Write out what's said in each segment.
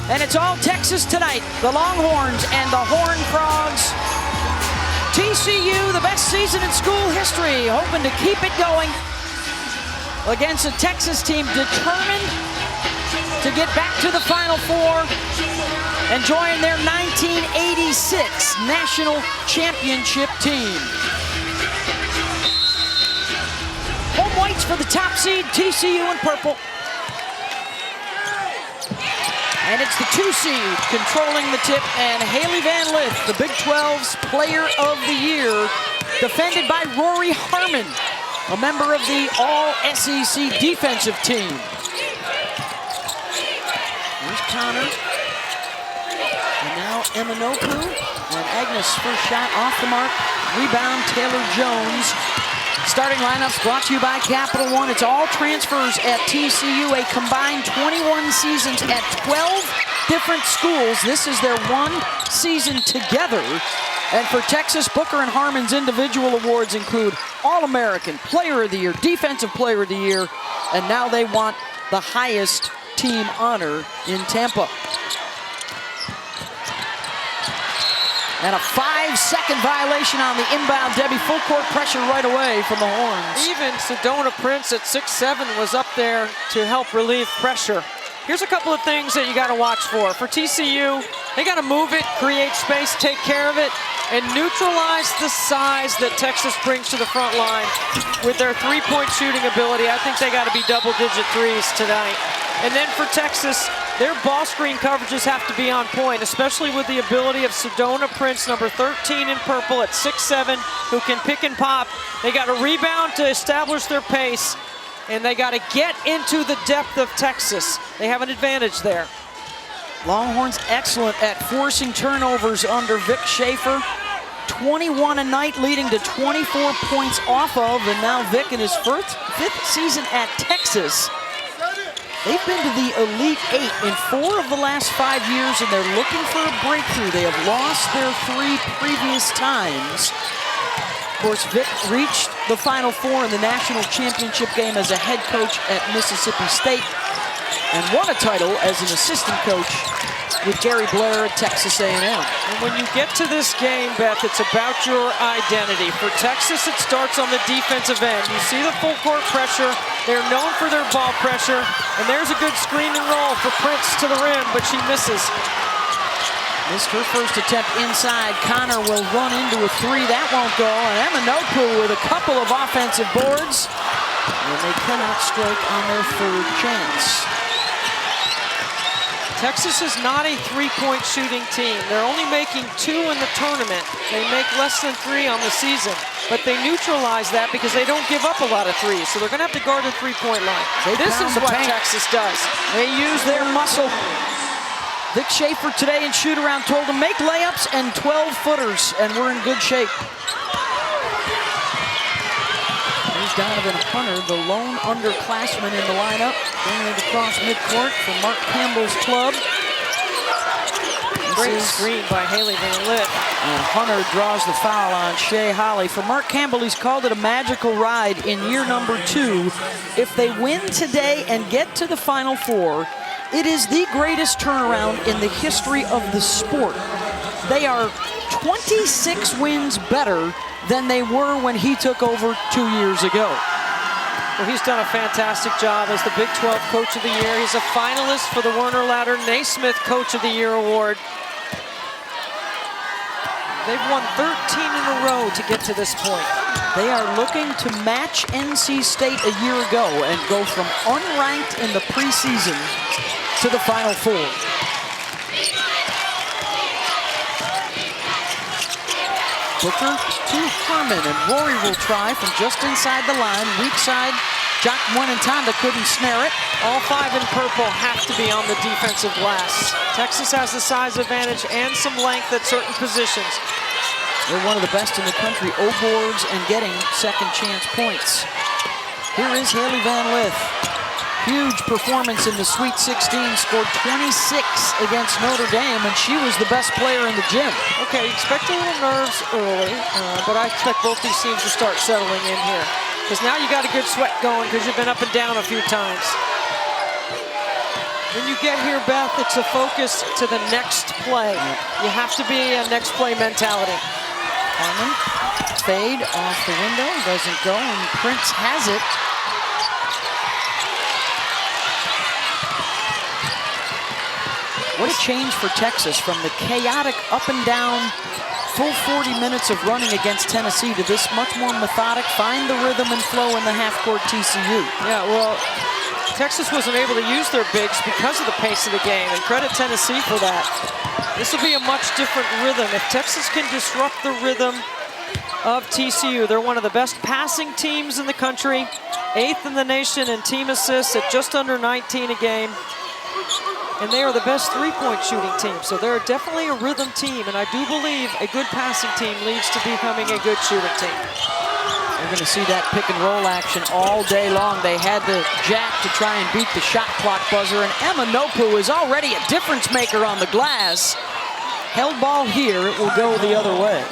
And it's all Texas tonight. The Longhorns and the Horned Frogs. TCU, the best season in school history, hoping to keep it going against a Texas team determined to get back to the Final Four and join their 1986 national championship team. Home whites for the top seed, TCU in purple. And it's the 2 seed controlling the tip, and Haley Van Lith, the Big 12's Player of the Year, defended by Rory Harmon, a member of the All-SEC defensive team. Here's Connor. And now Eminoku. And Agnes' first shot off the mark. Rebound, Taylor Jones. Starting lineups brought to you by Capital One. It's all transfers at TCU, a combined 21 seasons at 12 different schools. This is their one season together. And for Texas, Booker and Harmon's individual awards include All-American, Player of the Year, Defensive Player of the Year, and now they want the highest team honor in Tampa. And a 5-second violation on the inbound. Debbie, full court pressure right away from the Horns. Even Sedona Prince at 6'7" was up there to help relieve pressure. Here's a couple of things that you got to watch for. For TCU, they got to move it, create space, take care of it, and neutralize the size that Texas brings to the front line with their three-point shooting ability. I think they got to be double-digit threes tonight. And then for Texas, their ball screen coverages have to be on point, especially with the ability of Sedona Prince, number 13 in purple at 6'7", who can pick and pop. They got to rebound to establish their pace, and they got to get into the depth of Texas. They have an advantage there. Longhorns excellent at forcing turnovers under Vic Schaefer. 21 a night, leading to 24 points off of, and now Vic in his fifth season at Texas. They've been to the Elite Eight in 4 of the last 5 years, and they're looking for a breakthrough. They have lost their 3 previous times. Of course, Vic reached the Final Four in the national championship game as a head coach at Mississippi State, and won a title as an assistant coach with Gary Blair at Texas A&M. And when you get to this game, Beth, it's about your identity. For Texas, it starts on the defensive end. You see the full court pressure. They're known for their ball pressure. And there's a good screen and roll for Prince to the rim, but she misses. Missed her first attempt inside. Connor will run into a 3. That won't go. And Eminoku with a couple of offensive boards. And they cannot strike on their 3rd chance. Texas is not a three-point shooting team. They're only making 2 in the tournament. They make less than 3 on the season. But they neutralize that because they don't give up a lot of threes. So they're going to have to guard the three-point line. This is what Texas does. They use their muscle. Vic Schaefer today in shoot-around told them, make layups and 12-footers, and we're in good shape. Here's Donovan Hunter, the lone underclassman in the lineup. Bringing it across midcourt for Mark Campbell's club. Great screen by Haley Van Lith. And Hunter draws the foul on Shea Holly. For Mark Campbell, he's called it a magical ride in year number 2. If they win today and get to the Final Four, it is the greatest turnaround in the history of the sport. They are 26 wins better than they were when he took over 2 years ago. Well, he's done a fantastic job as the Big 12 Coach of the Year. He's a finalist for the Werner Ladder Naismith Coach of the Year award. They've won 13 in a row to get to this point. They are looking to match NC State a year ago and go from unranked in the preseason to the Final Four. Booker to Harmon, and Rory will try from just inside the line. Weak side, Jock Muenentonda couldn't snare it. All 5 in purple have to be on the defensive glass. Texas has the size advantage and some length at certain positions. They're one of the best in the country, O-boards and getting second chance points. Here is Haley Van Lith. Huge performance in the Sweet 16, scored 26 against Notre Dame, and she was the best player in the gym. Okay, expect a little nerves early, but I expect both these teams to start settling in here. Because now you got a good sweat going because you've been up and down a few times. When you get here, Beth, it's a focus to the next play. You have to be a next play mentality. Harmon, fade off the window, doesn't go, and Prince has it. What a change for Texas from the chaotic up and down full 40 minutes of running against Tennessee to this much more methodic, find the rhythm and flow in the half-court TCU. Yeah, well, Texas wasn't able to use their bigs because of the pace of the game, and credit Tennessee for that. This will be a much different rhythm. If Texas can disrupt the rhythm of TCU, they're one of the best passing teams in the country, 8th in the nation in team assists at just under 19 a game. And they are the best three-point shooting team. So they're definitely a rhythm team, and I do believe a good passing team leads to becoming a good shooting team. We're going to see that pick and roll action all day long. They had the jack to try and beat the shot clock buzzer, and Emma Nopu is already a difference maker on the glass. Held ball here, it will go the other way.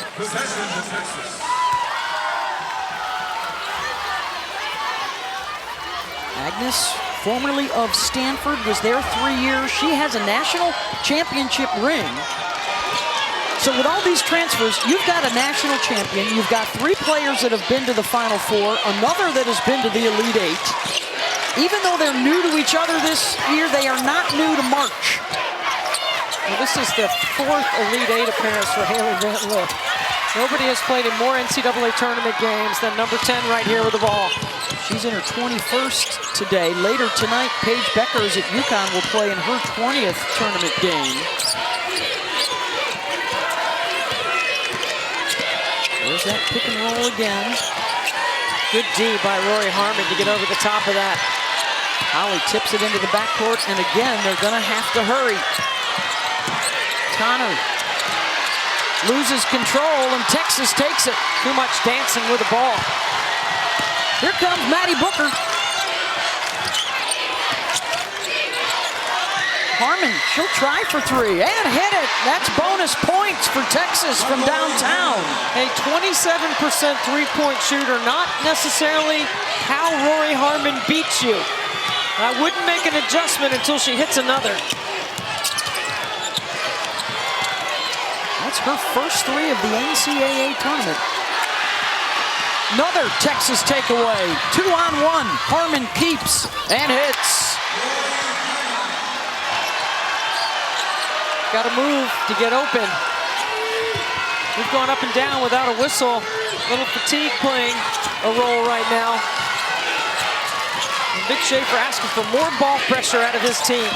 Agnes, formerly of Stanford, was there 3 years. She has a national championship ring. So with all these transfers, you've got a national champion, you've got 3 players that have been to the Final Four, another that has been to the Elite Eight. Even though they're new to each other this year, they are not new to March. Well, this is the 4th Elite Eight appearance for Haley Van Lith. Nobody has played in more NCAA tournament games than number 10 right here with the ball. She's in her 21st today. Later tonight, Paige Beckers at UConn will play in her 20th tournament game. There's that pick and roll again. Good D by Rory Harmon to get over the top of that. Holly tips it into the backcourt, and again, they're gonna have to hurry. Connor loses control, and Texas takes it. Too much dancing with the ball. Here comes Maddie Booker. Harmon, she'll try for 3 and hit it. That's bonus points for Texas from downtown. A 27% three-point shooter, not necessarily how Rory Harmon beats you. I wouldn't make an adjustment until she hits another. That's her first 3 of the NCAA tournament. Another Texas takeaway. 2-on-1. Harmon keeps and hits. Got to move to get open. We've gone up and down without a whistle. A little fatigue playing a role right now. And Vic Schaefer asking for more ball pressure out of his team.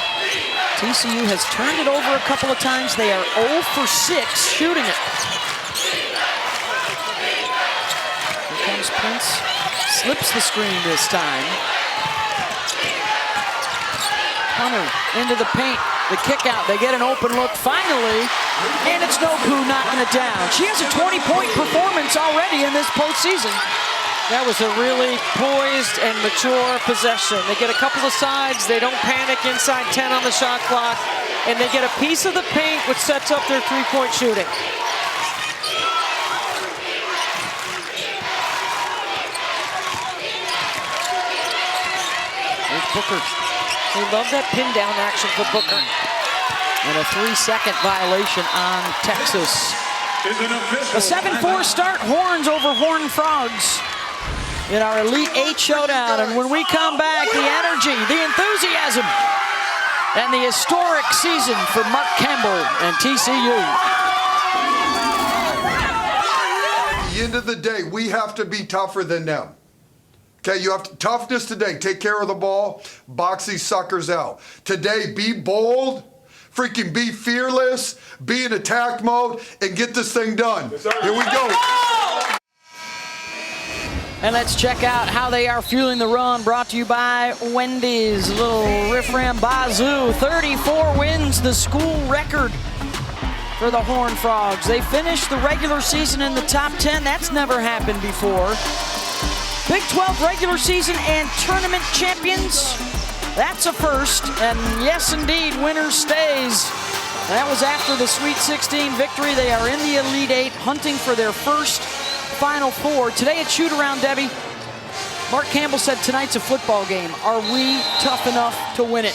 TCU has turned it over a couple of times. They are 0 for 6 shooting it. Here comes Prince. Slips the screen this time. Hunter into the paint. The kick out. They get an open look finally. And it's Nopu knocking it down. She has a 20-point performance already in this postseason. That was a really poised and mature possession. They get a couple of sides. They don't panic inside 10 on the shot clock. And they get a piece of the paint, which sets up their three-point shooting. There's Booker. They love that pin down action for Booker. And a 3-second violation on Texas. A 7-4 start, Horns over Horned Frogs in our Elite Eight showdown. And when we come back, the energy, the enthusiasm, and the historic season for Mark Campbell and TCU. At the end of the day, we have to be tougher than them. Okay, you have to, toughness today. Take care of the ball, box these suckers out. Today, be bold, freaking be fearless, be in attack mode, and get this thing done. Here we go. And let's check out how they are fueling the run, brought to you by Wendy's. A little riff-ram bazoo. 34 wins, the school record for the Horned Frogs. They finished the regular season in the top 10. That's never happened before. Big 12 regular season and tournament champions. That's a first. And yes, indeed, winner stays. That was after the Sweet 16 victory. They are in the Elite Eight, hunting for their first Final Four. Today at shoot-around, Debbie, Mark Campbell said tonight's a football game. Are we tough enough to win it?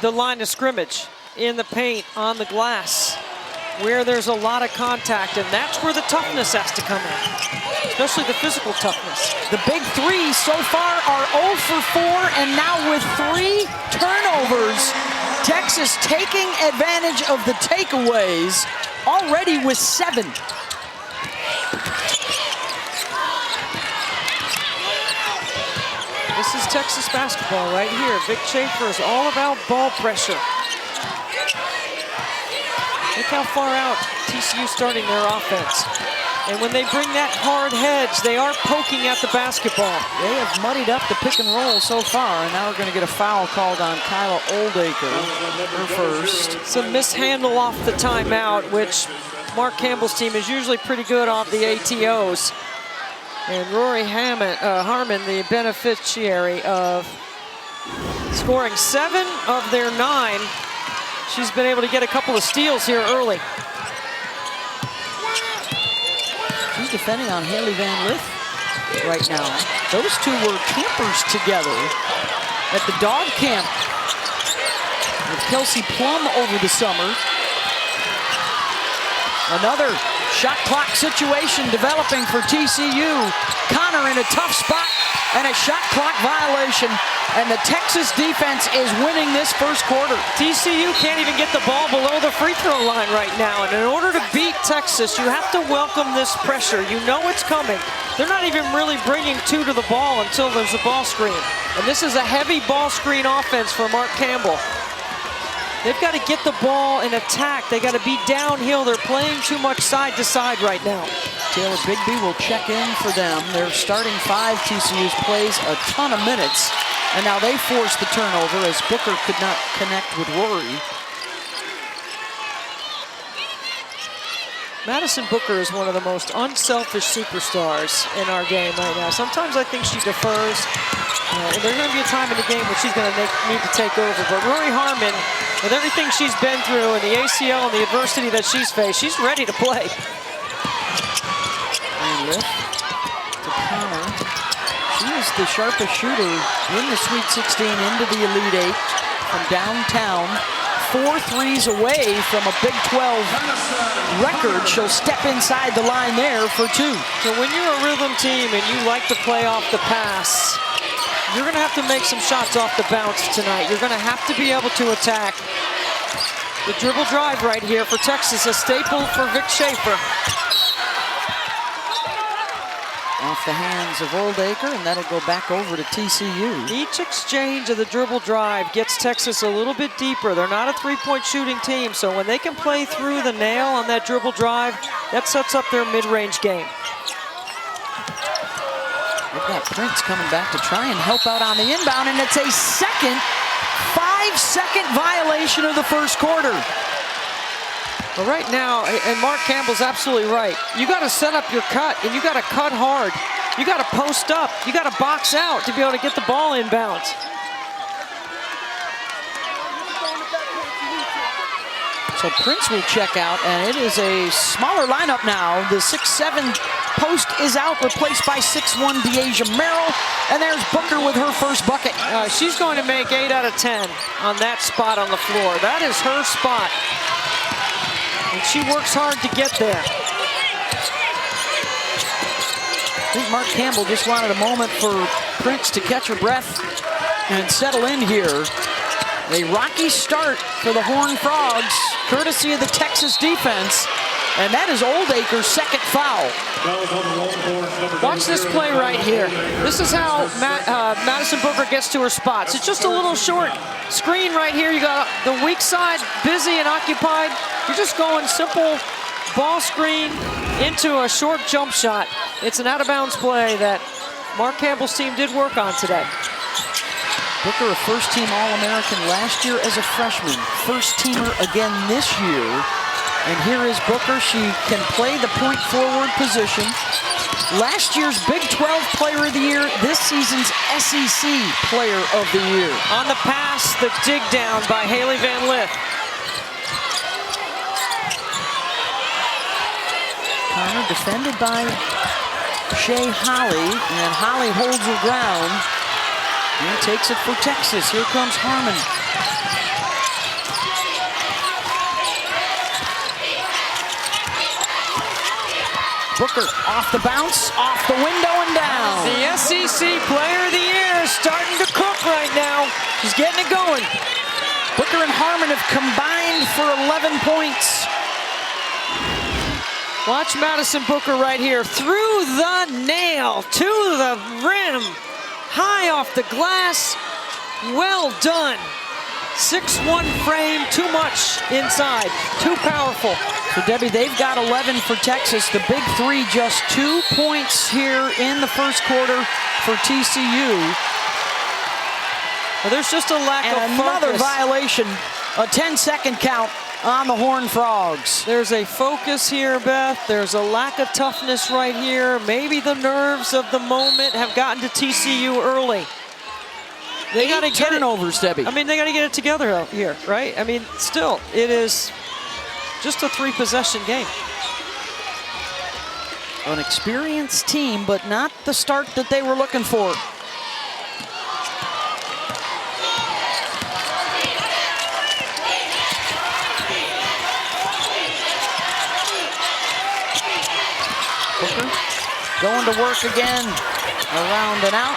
the line of scrimmage, in the paint, on the glass, where there's a lot of contact, and that's where the toughness has to come in, especially the physical toughness. The big three so far are 0 for 4, and now with 3 turnovers, Texas taking advantage of the takeaways, already with 7. This is Texas basketball right here. Vic Schaefer is all about ball pressure. Look how far out TCU starting their offense. And when they bring that hard hedge, they are poking at the basketball. They have muddied up the pick and roll so far, and now we're going to get a foul called on Kyla Oldacre, her first. It's a mishandle off the timeout, which Mark Campbell's team is usually pretty good off the ATOs. And Rory Harmon, the beneficiary of scoring 7 of their 9. She's been able to get a couple of steals here early. She's defending on Haley Van Lith right now. Those two were campers together at the dog camp with Kelsey Plum over the summer. Another shot clock situation developing for TCU. Connor in a tough spot and a shot clock violation. And the Texas defense is winning this first quarter. TCU can't even get the ball below the free throw line right now. And in order to beat Texas, you have to welcome this pressure. You know it's coming. They're not even really bringing 2 to the ball until there's a ball screen. And this is a heavy ball screen offense for Mark Campbell. They've got to get the ball and attack. They got to be downhill. They're playing too much side to side right now. Taylor Bigby will check in for them. Their starting 5, TCU's, plays a ton of minutes. And now they force the turnover as Booker could not connect with Rory. Madison Booker is one of the most unselfish superstars in our game right now. Sometimes I think she defers. And there's going to be a time in the game when she's going to need to take over. But Rory Harmon, with everything she's been through and the ACL and the adversity that she's faced, she's ready to play. And Lith to Connor. She is the sharpest shooter in the Sweet 16 into the Elite 8 from downtown. 4 threes away from a Big 12 record. She'll step inside the line there for 2. So when you're a rhythm team and you like to play off the pass, you're going to have to make some shots off the bounce tonight. You're going to have to be able to attack. The dribble drive right here for Texas, a staple for Vic Schaefer. Off the hands of Oldacre, and that'll go back over to TCU. Each exchange of the dribble drive gets Texas a little bit deeper. They're not a three-point shooting team, so when they can play through the nail on that dribble drive, that sets up their mid-range game. They've got Prince coming back to try and help out on the inbound, and it's a second 5-second violation of the first quarter. But right now, and Mark Campbell's absolutely right, you got to set up your cut, and you got to cut hard. You got to post up. You got to box out to be able to get the ball inbounds. So Prince will check out, and it is a smaller lineup now. The 6'7" post is out, replaced by 6'1" Deasia Merrill, and there's Booker with her first bucket. She's going to make 8 out of 10 on that spot on the floor. That is her spot. And she works hard to get there. I think Mark Campbell just wanted a moment for Prince to catch her breath and settle in here. A rocky start for the Horned Frogs, courtesy of the Texas defense. And that is Oldacre's second foul. Watch this play right here. This is how Madison Booker gets to her spots. It's just a little short screen right here. You got the weak side busy and occupied. You're just going simple ball screen into a short jump shot. It's an out-of-bounds play that Mark Campbell's team did work on today. Booker, a first-team All-American last year as a freshman. First-teamer again this year. And here is Booker. She can play the point forward position. Last year's Big 12 Player of the Year, this season's SEC Player of the Year. On the pass, the dig down by Haley Van Lith. Connor defended by Shea Holly, and Holly holds her ground and takes it for Texas. Here comes Harmon. Booker off the bounce, off the window and down. The SEC Player of the Year is starting to cook right now. She's getting it going. Booker and Harmon have combined for 11 points. Watch Madison Booker right here. Through the nail, to the rim. High off the glass. Well done. 6'1" frame, too much inside, too powerful. So Debbie, they've got 11 for Texas. The big three, just 2 points here in the first quarter for TCU. Well, there's just a lack of focus. Another violation, a 10-second count on the Horned Frogs. There's a focus here, Beth. There's a lack of toughness right here. Maybe the nerves of the moment have gotten to TCU early. They got to get turnovers, Debbie. I mean, they got to get it together out here, right? I mean, still, it is just a 3-possession game. An experienced team, but not the start that they were looking for. Booker going to work again, around and out.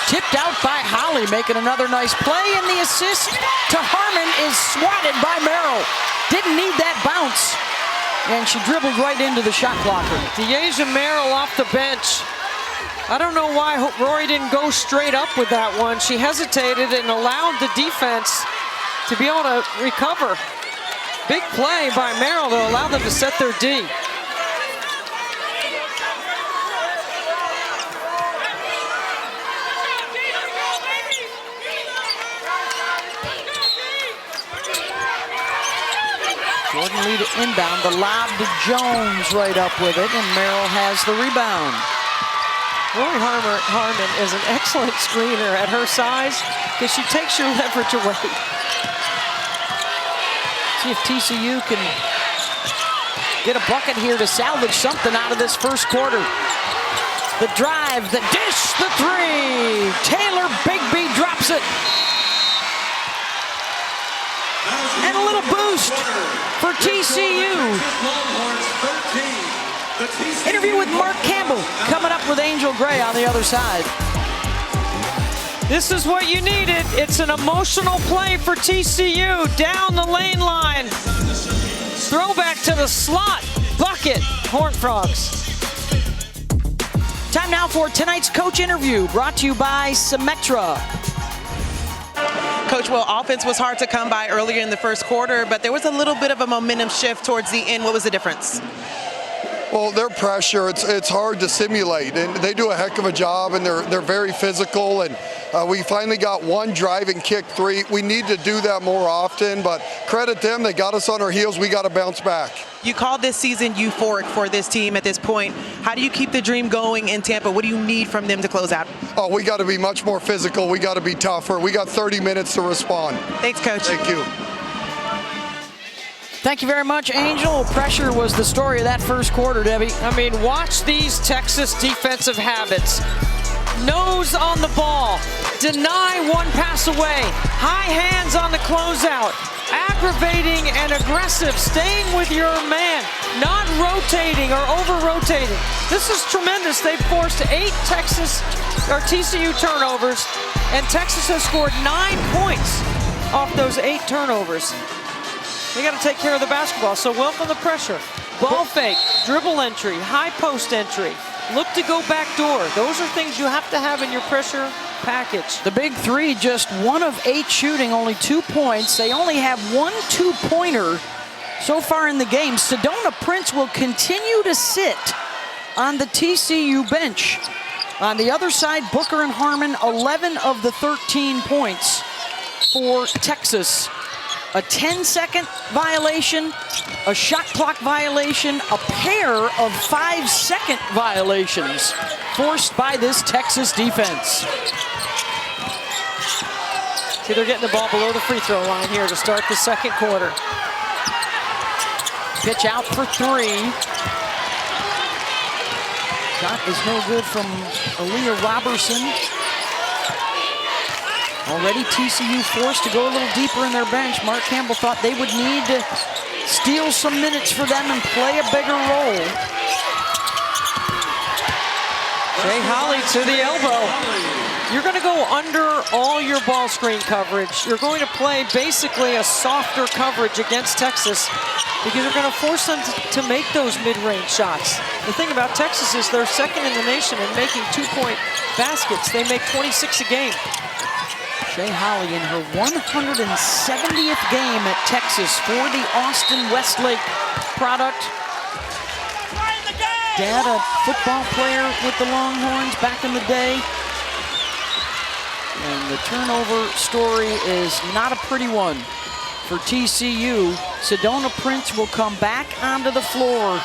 Tipped out by Holly, making another nice play, and the assist to Harmon is swatted by Merrill. Didn't need that bounce, and she dribbled right into the shot blocker. Deasia Merrill off the bench. I don't know why Rory didn't go straight up with that one. She hesitated and allowed the defense to be able to recover. Big play by Merrill to allow them to set their D. Jordan Lee to inbound, the lob to Jones right up with it, and Merrill has the rebound. Rory Harmon is an excellent screener at her size because she takes your leverage away. See if TCU can get a bucket here to salvage something out of this first quarter. The drive, the dish, the three. Taylor Bigby drops it. And a little boost for TCU. Interview with Mark Campbell coming up with Angel Gray on the other side. This is what you needed. It's an emotional play for TCU. Down the lane line. Throwback to the slot. Bucket. Horned Frogs. Time now for tonight's coach interview, brought to you by Symetra. Coach, well, offense was hard to come by earlier in the first quarter, but there was a little bit of a momentum shift towards the end. What was the difference? Well, their pressure, it's hard to simulate, and they do a heck of a job, and they're very physical, and we finally got one drive and kick three. We need to do that more often, but credit them. They got us on our heels. We got to bounce back. You called this season euphoric for this team at this point. How do you keep the dream going in Tampa? What do you need from them to close out? Oh, we got to be much more physical. We got to be tougher. We got 30 minutes to respond. Thanks, Coach. Thank you. Thank you very much, Angel. Pressure was the story of that first quarter, Debbie. I mean, watch these Texas defensive habits. Nose on the ball. Deny one pass away. High hands on the closeout. Aggravating and aggressive. Staying with your man. Not rotating or over-rotating. This is tremendous. They've forced 8 TCU turnovers, and Texas has scored 9 points off those 8 turnovers. They got to take care of the basketball, so welcome the pressure. Ball fake, dribble entry, high post entry. Look to go back door. Those are things you have to have in your pressure package. The big three, just 1 of 8 shooting, only 2 points. They only have 1 2-pointer so far in the game. Sedona Prince will continue to sit on the TCU bench. On the other side, Booker and Harmon, 11 of the 13 points for Texas. A 10-second violation, a shot clock violation, a pair of 5-second violations forced by this Texas defense. See, they're getting the ball below the free throw line here to start the second quarter. Pitch out for 3. Shot is no good from Aaliyah Robertson. Already TCU forced to go a little deeper in their bench. Mark Campbell thought they would need to steal some minutes for them and play a bigger role. Jay Holly to the elbow. You're going to go under all your ball screen coverage. You're going to play basically a softer coverage against Texas because you're going to force them to make those mid-range shots. The thing about Texas is they're second in the nation in making two-point baskets. They make 26 a game. Shay Holly in her 170th game at Texas for the Austin Westlake product. Dad, a football player with the Longhorns back in the day. And the turnover story is not a pretty one for TCU. Sedona Prince will come back onto the floor.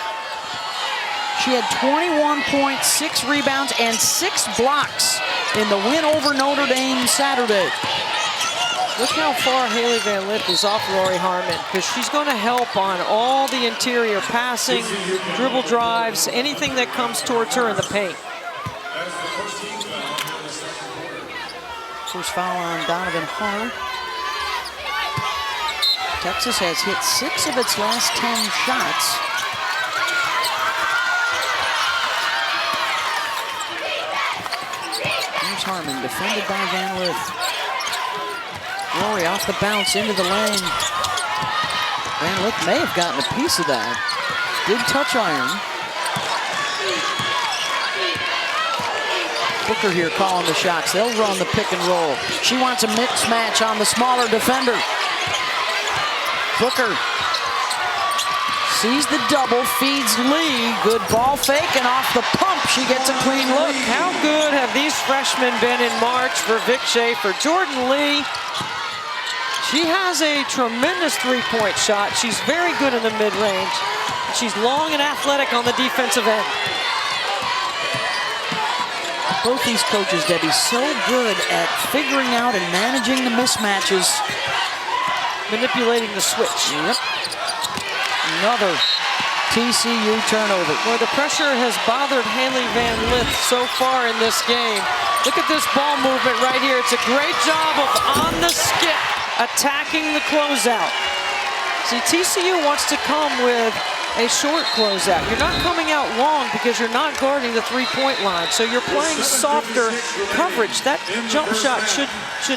She had 21 points, 6 rebounds, and 6 blocks in the win over Notre Dame Saturday. Look how far Haley Van Lith is off Rory Harmon, because she's going to help on all the interior passing, dribble drives, anything that comes towards her in the paint. First foul on Donovan Hunter. Texas has hit 6 of its last 10 shots. Here's Harmon, defended by Van Lith. Rory off the bounce into the lane. Van Lith may have gotten a piece of that. Did touch iron. Booker here calling the shots. They'll run the pick and roll. She wants a mismatch on the smaller defender. Booker sees the double, feeds Lee. Good ball fake, and off the pump, she gets a clean look. How good have these freshmen been in March for Vic Schaefer? Jordan Lee, she has a tremendous three-point shot. She's very good in the mid-range. She's long and athletic on the defensive end. Both these coaches, Debbie, so good at figuring out and managing the mismatches. Manipulating the switch. Yep. Another TCU turnover. Well, the pressure has bothered Haley Van Lith so far in this game. Look at this ball movement right here. It's a great job of on the skip, attacking the closeout. See, TCU wants to come with a short closeout. You're not coming out long because you're not guarding the three-point line. So you're playing softer coverage. That jump shot should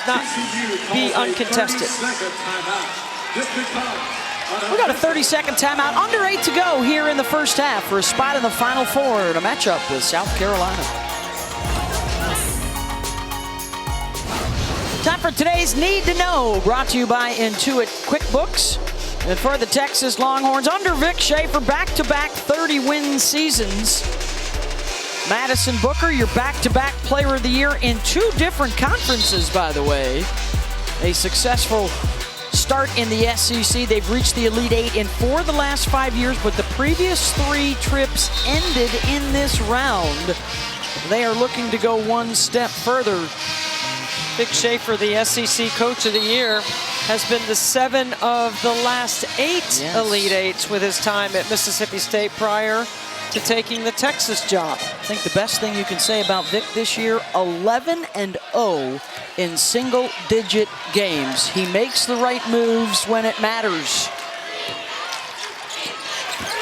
not be uncontested. We got a 30-second timeout. Under 8 to go here in the first half for a spot in the Final Four and a matchup with South Carolina. Time for today's Need to Know, brought to you by Intuit QuickBooks. And for the Texas Longhorns, under Vic Schaefer, back-to-back 30-win seasons. Madison Booker, your back-to-back Player of the Year in 2 different conferences, by the way. A successful start in the SEC. They've reached the Elite 8 in 4 of the last 5 years, but the previous 3 trips ended in this round. They are looking to go one step further. Vic Schaefer, the SEC Coach of the Year, has been to 7 of the last 8 Elite 8s with his time at Mississippi State prior to taking the Texas job. I think the best thing you can say about Vic this year, 11-0 in single-digit games. He makes the right moves when it matters.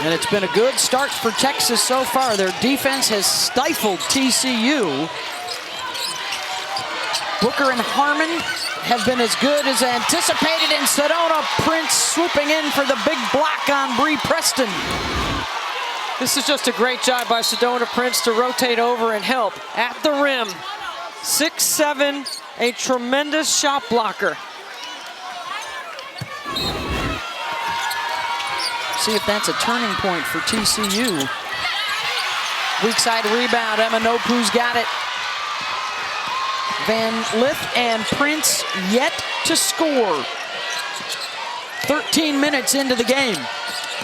And it's been a good start for Texas so far. Their defense has stifled TCU. Booker and Harmon have been as good as anticipated, and Sedona Prince swooping in for the big block on Bree Preston. This is just a great job by Sedona Prince to rotate over and help at the rim. 6'7", a tremendous shot blocker. See if that's a turning point for TCU. Weak side rebound, Emma Nopu's got it. Van Lith and Prince yet to score. 13 minutes into the game.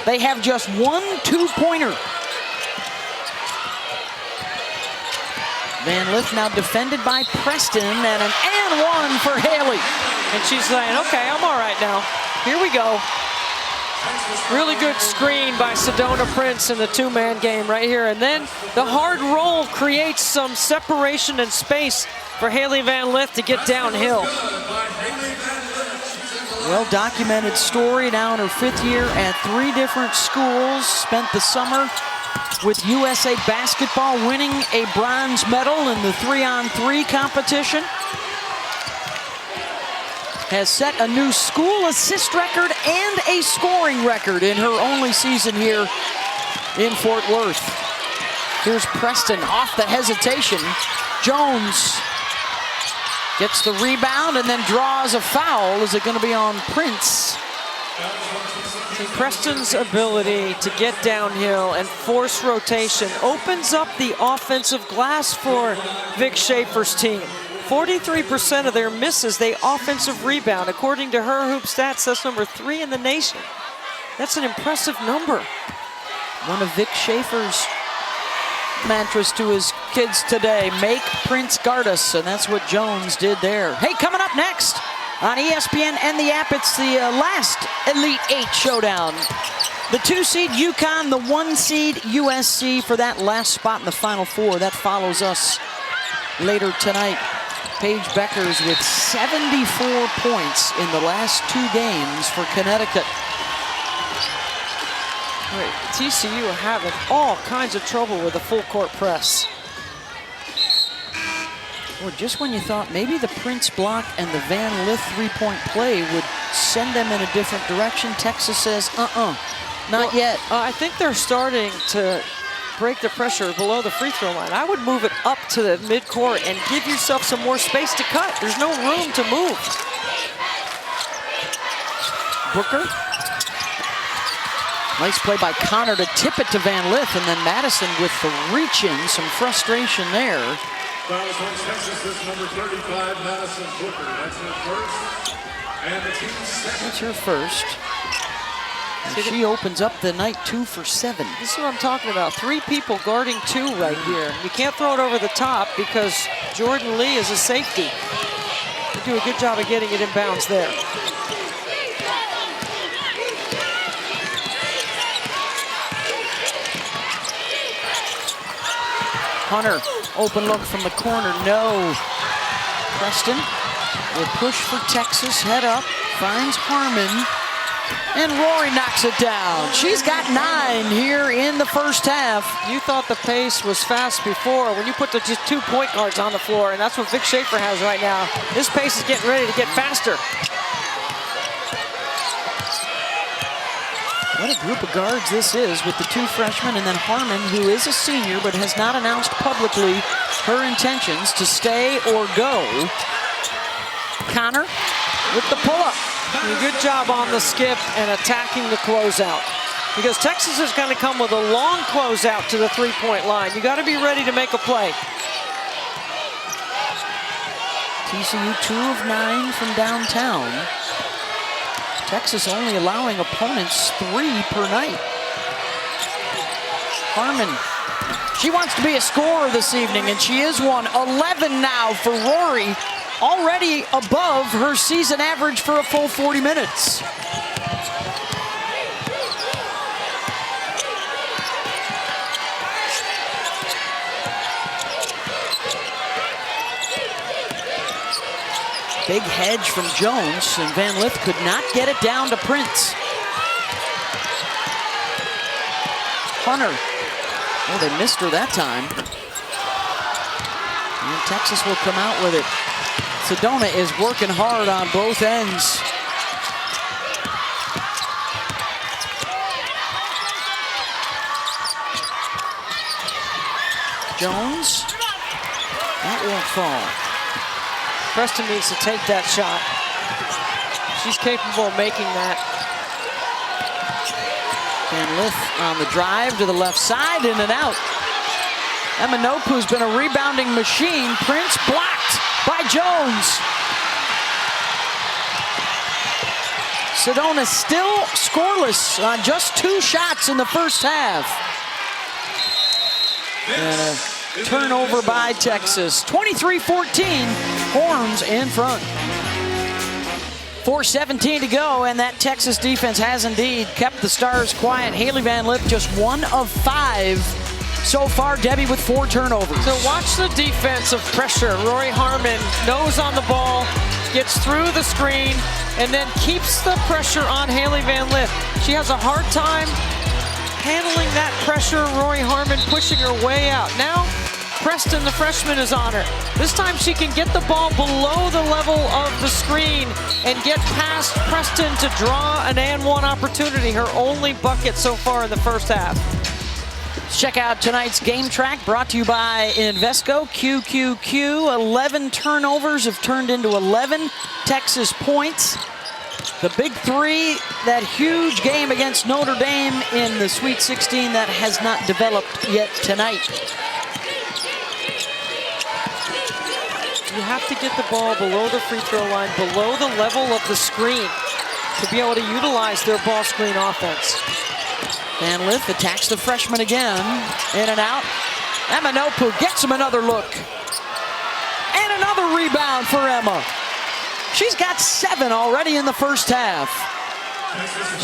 They have just 1 two-pointer. Van Lith now defended by Preston, and an and one for Haley. And she's saying, okay, I'm all right now. Here we go. Really good screen by Sedona Prince in the 2-man game right here. And then the hard roll creates some separation and space for Haley Van Lith to get downhill. Well-documented story, now in her 5th year at 3 different schools. Spent the summer with USA Basketball winning a bronze medal in the 3-on-3 competition. Has set a new school assist record and a scoring record in her only season here in Fort Worth. Here's Preston off the hesitation. Jones gets the rebound and then draws a foul. Is it going to be on Prince? Preston's ability to get downhill and force rotation opens up the offensive glass for Vic Schaefer's team. 43% of their misses, they offensive rebound. According to her hoop stats, that's number 3 in the nation. That's an impressive number. One of Vic Schaefer's mantras to his kids today, make Prince guard us, and that's what Jones did there. Hey, coming up next on ESPN and the app, it's the last Elite 8 showdown. The 2-seed UConn, the 1-seed USC for that last spot in the Final Four. That follows us later tonight. Paige Beckers with 74 points in the last 2 games for Connecticut. TCU are having all kinds of trouble with the full court press. Well, just when you thought maybe the Prince block and the Van Lith 3-point play would send them in a different direction, Texas says, not yet. I think they're starting to break the pressure below the free throw line. I would move it up to the midcourt and give yourself some more space to cut. There's no room to move. Booker. Nice play by Connor to tip it to Van Lith, and then Madison with the reach-in, some frustration there. Fouls on Texas, this number 35, Madison Booker. That's her first, and the team's second. That's her first. And she opens up the night 2 for 7. This is what I'm talking about. 3 people guarding 2 right here. You can't throw it over the top because Jordan Lee is a safety. They do a good job of getting it in bounds there. Hunter, open look from the corner, no. Preston will push for Texas, head up, finds Harmon, and Rory knocks it down. She's got 9 here in the first half. You thought the pace was fast before when you put the just 2 point guards on the floor, and that's what Vic Schaefer has right now. This pace is getting ready to get faster. What a group of guards this is with the 2 freshmen and then Harmon, who is a senior but has not announced publicly her intentions to stay or go. Connor with the pull-up. A good job on the skip and attacking the closeout. Because Texas is going to come with a long closeout to the 3-point line. You got to be ready to make a play. TCU 2 of 9 from downtown. Texas only allowing opponents 3 per night. Harmon, she wants to be a scorer this evening, and she is one. 11 now for Rory, already above her season average for a full 40 minutes. Big hedge from Jones, and Van Lith could not get it down to Prince. Hunter. Oh, they missed her that time. And Texas will come out with it. Sedona is working hard on both ends. Jones. That won't fall. Preston needs to take that shot. She's capable of making that. Van Lith on the drive to the left side, in and out. Eminopu's been a rebounding machine. Prince blocked by Jones. Sedona still scoreless on just 2 shots in the first half. And a turnover by Texas. 23-14, Horns in front. 4:17 to go, and that Texas defense has indeed kept the Stars quiet. Haley Van Lith just 1 of 5 so far. Debbie with 4 turnovers. So watch the defensive pressure. Rory Harmon nose on the ball, gets through the screen, and then keeps the pressure on Haley Van Lith. She has a hard time handling that pressure. Rory Harmon pushing her way out. Now, Preston, the freshman, is on her. This time she can get the ball below the level of the screen and get past Preston to draw an and one opportunity, her only bucket so far in the first half. Check out tonight's game track brought to you by Invesco. QQQ, 11 turnovers have turned into 11 Texas points. The big three, that huge game against Notre Dame in the Sweet 16 that has not developed yet tonight. You have to get the ball below the free throw line, below the level of the screen to be able to utilize their ball screen offense. Van Lith attacks the freshman again. In and out. Emma Nopu gets him another look. And another rebound for Emma. She's got 7 already in the first half.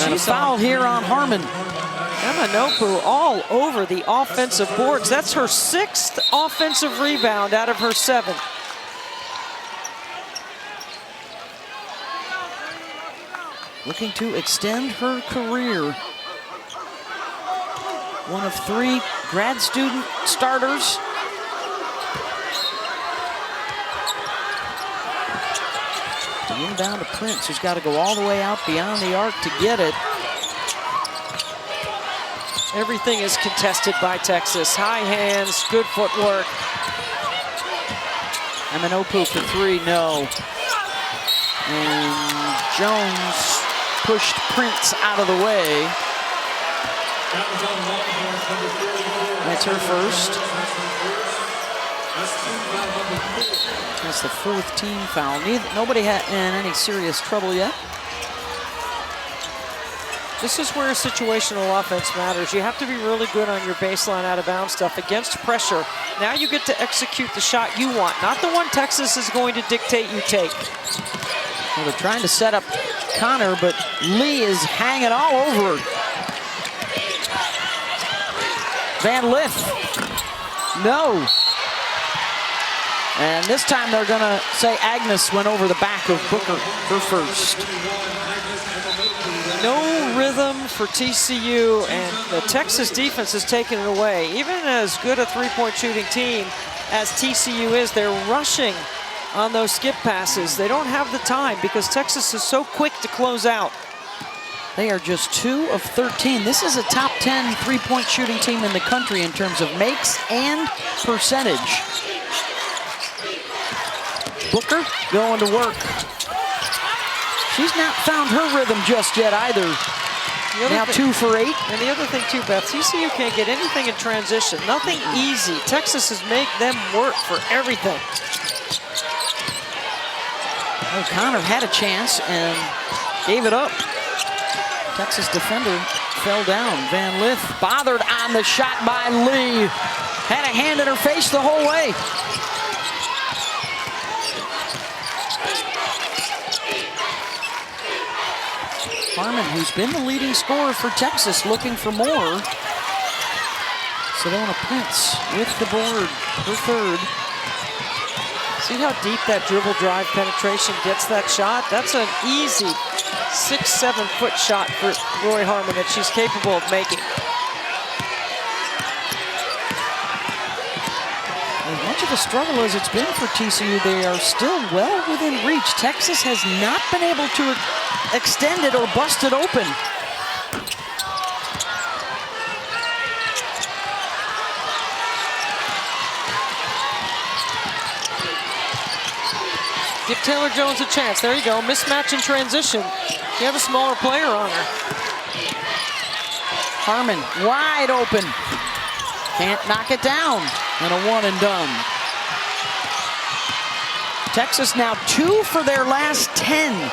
And a foul here on Harmon. Emma Nopu all over the offensive boards. That's her 6th offensive rebound out of her 7. Looking to extend her career. One of 3 grad student starters. The inbound to Prince, who's got to go all the way out beyond the arc to get it. Everything is contested by Texas. High hands, good footwork. Amanopu for 3, no. And Jones pushed Prince out of the way. That's her first. That's the 4th team foul. Nobody had in any serious trouble yet. This is where situational offense matters. You have to be really good on your baseline out of bounds stuff against pressure. Now you get to execute the shot you want, not the one Texas is going to dictate you take. Well, they're trying to set up Connor, but Lee is hanging all over her. Van Lith, no. And this time they're gonna say Agnes went over the back of Booker, her first. No rhythm for TCU, and the Texas defense has taken it away. Even as good a three-point shooting team as TCU is, they're rushing on those skip passes. They don't have the time because Texas is so quick to close out. They are just 2 of 13. This is a top 10 three-point shooting team in the country in terms of makes and percentage. Booker going to work. She's not found her rhythm just yet either. Now 2 for 8. And the other thing too, Beth, TCU can't get anything in transition. Nothing easy. Texas has made them work for everything. O'Connor had a chance and gave it up. Texas defender fell down. Van Lith bothered on the shot by Lee. Had a hand in her face the whole way. Harmon, who's been the leading scorer for Texas, looking for more. Sedona Prince with the board, her 3rd. See how deep that dribble drive penetration gets that shot? That's an easy 6-7 foot shot for Rory Harmon that she's capable of making. As much of a struggle as it's been for TCU, they are still well within reach. Texas has not been able to extend it or bust it open. Give Taylor Jones a chance. There you go. Mismatch in transition. You have a smaller player on her. Harmon wide open. Can't knock it down. And a 1 and done. Texas now 2 for their last 10.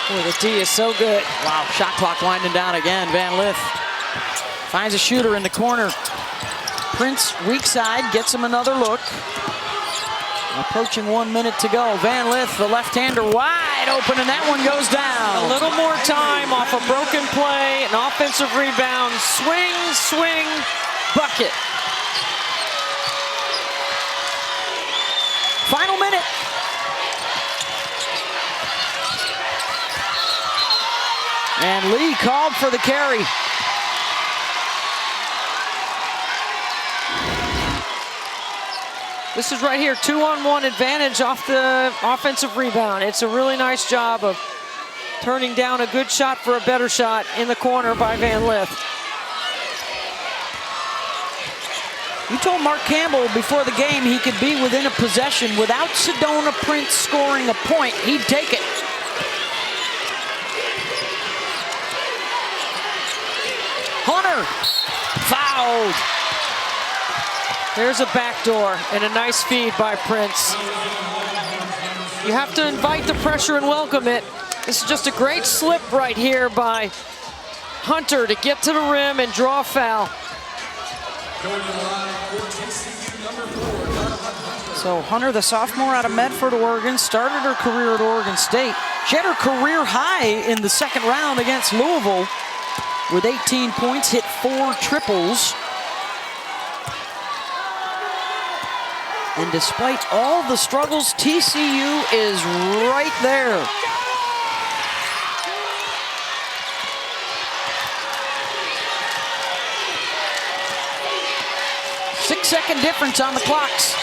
Boy, the D is so good. Wow, shot clock winding down again. Van Lith finds a shooter in the corner. Prince, weak side, gets him another look. Approaching 1 minute to go. Van Lith, the left-hander, wide open, and that one goes down. A little more time off a broken play, an offensive rebound, swing, swing, bucket. Final minute. And Lee called for the carry. This is right here, 2-on-1 advantage off the offensive rebound. It's a really nice job of turning down a good shot for a better shot in the corner by Van Lith. You told Mark Campbell before the game he could be within a possession without Sedona Prince scoring a point. He'd take it. Hunter, fouled. There's a backdoor and a nice feed by Prince. You have to invite the pressure and welcome it. This is just a great slip right here by Hunter to get to the rim and draw a foul. So Hunter, the sophomore out of Medford, Oregon, started her career at Oregon State. She had her career high in the second round against Louisville with 18 points, hit 4 triples. And despite all the struggles, TCU is right there. Six-second difference on the clocks.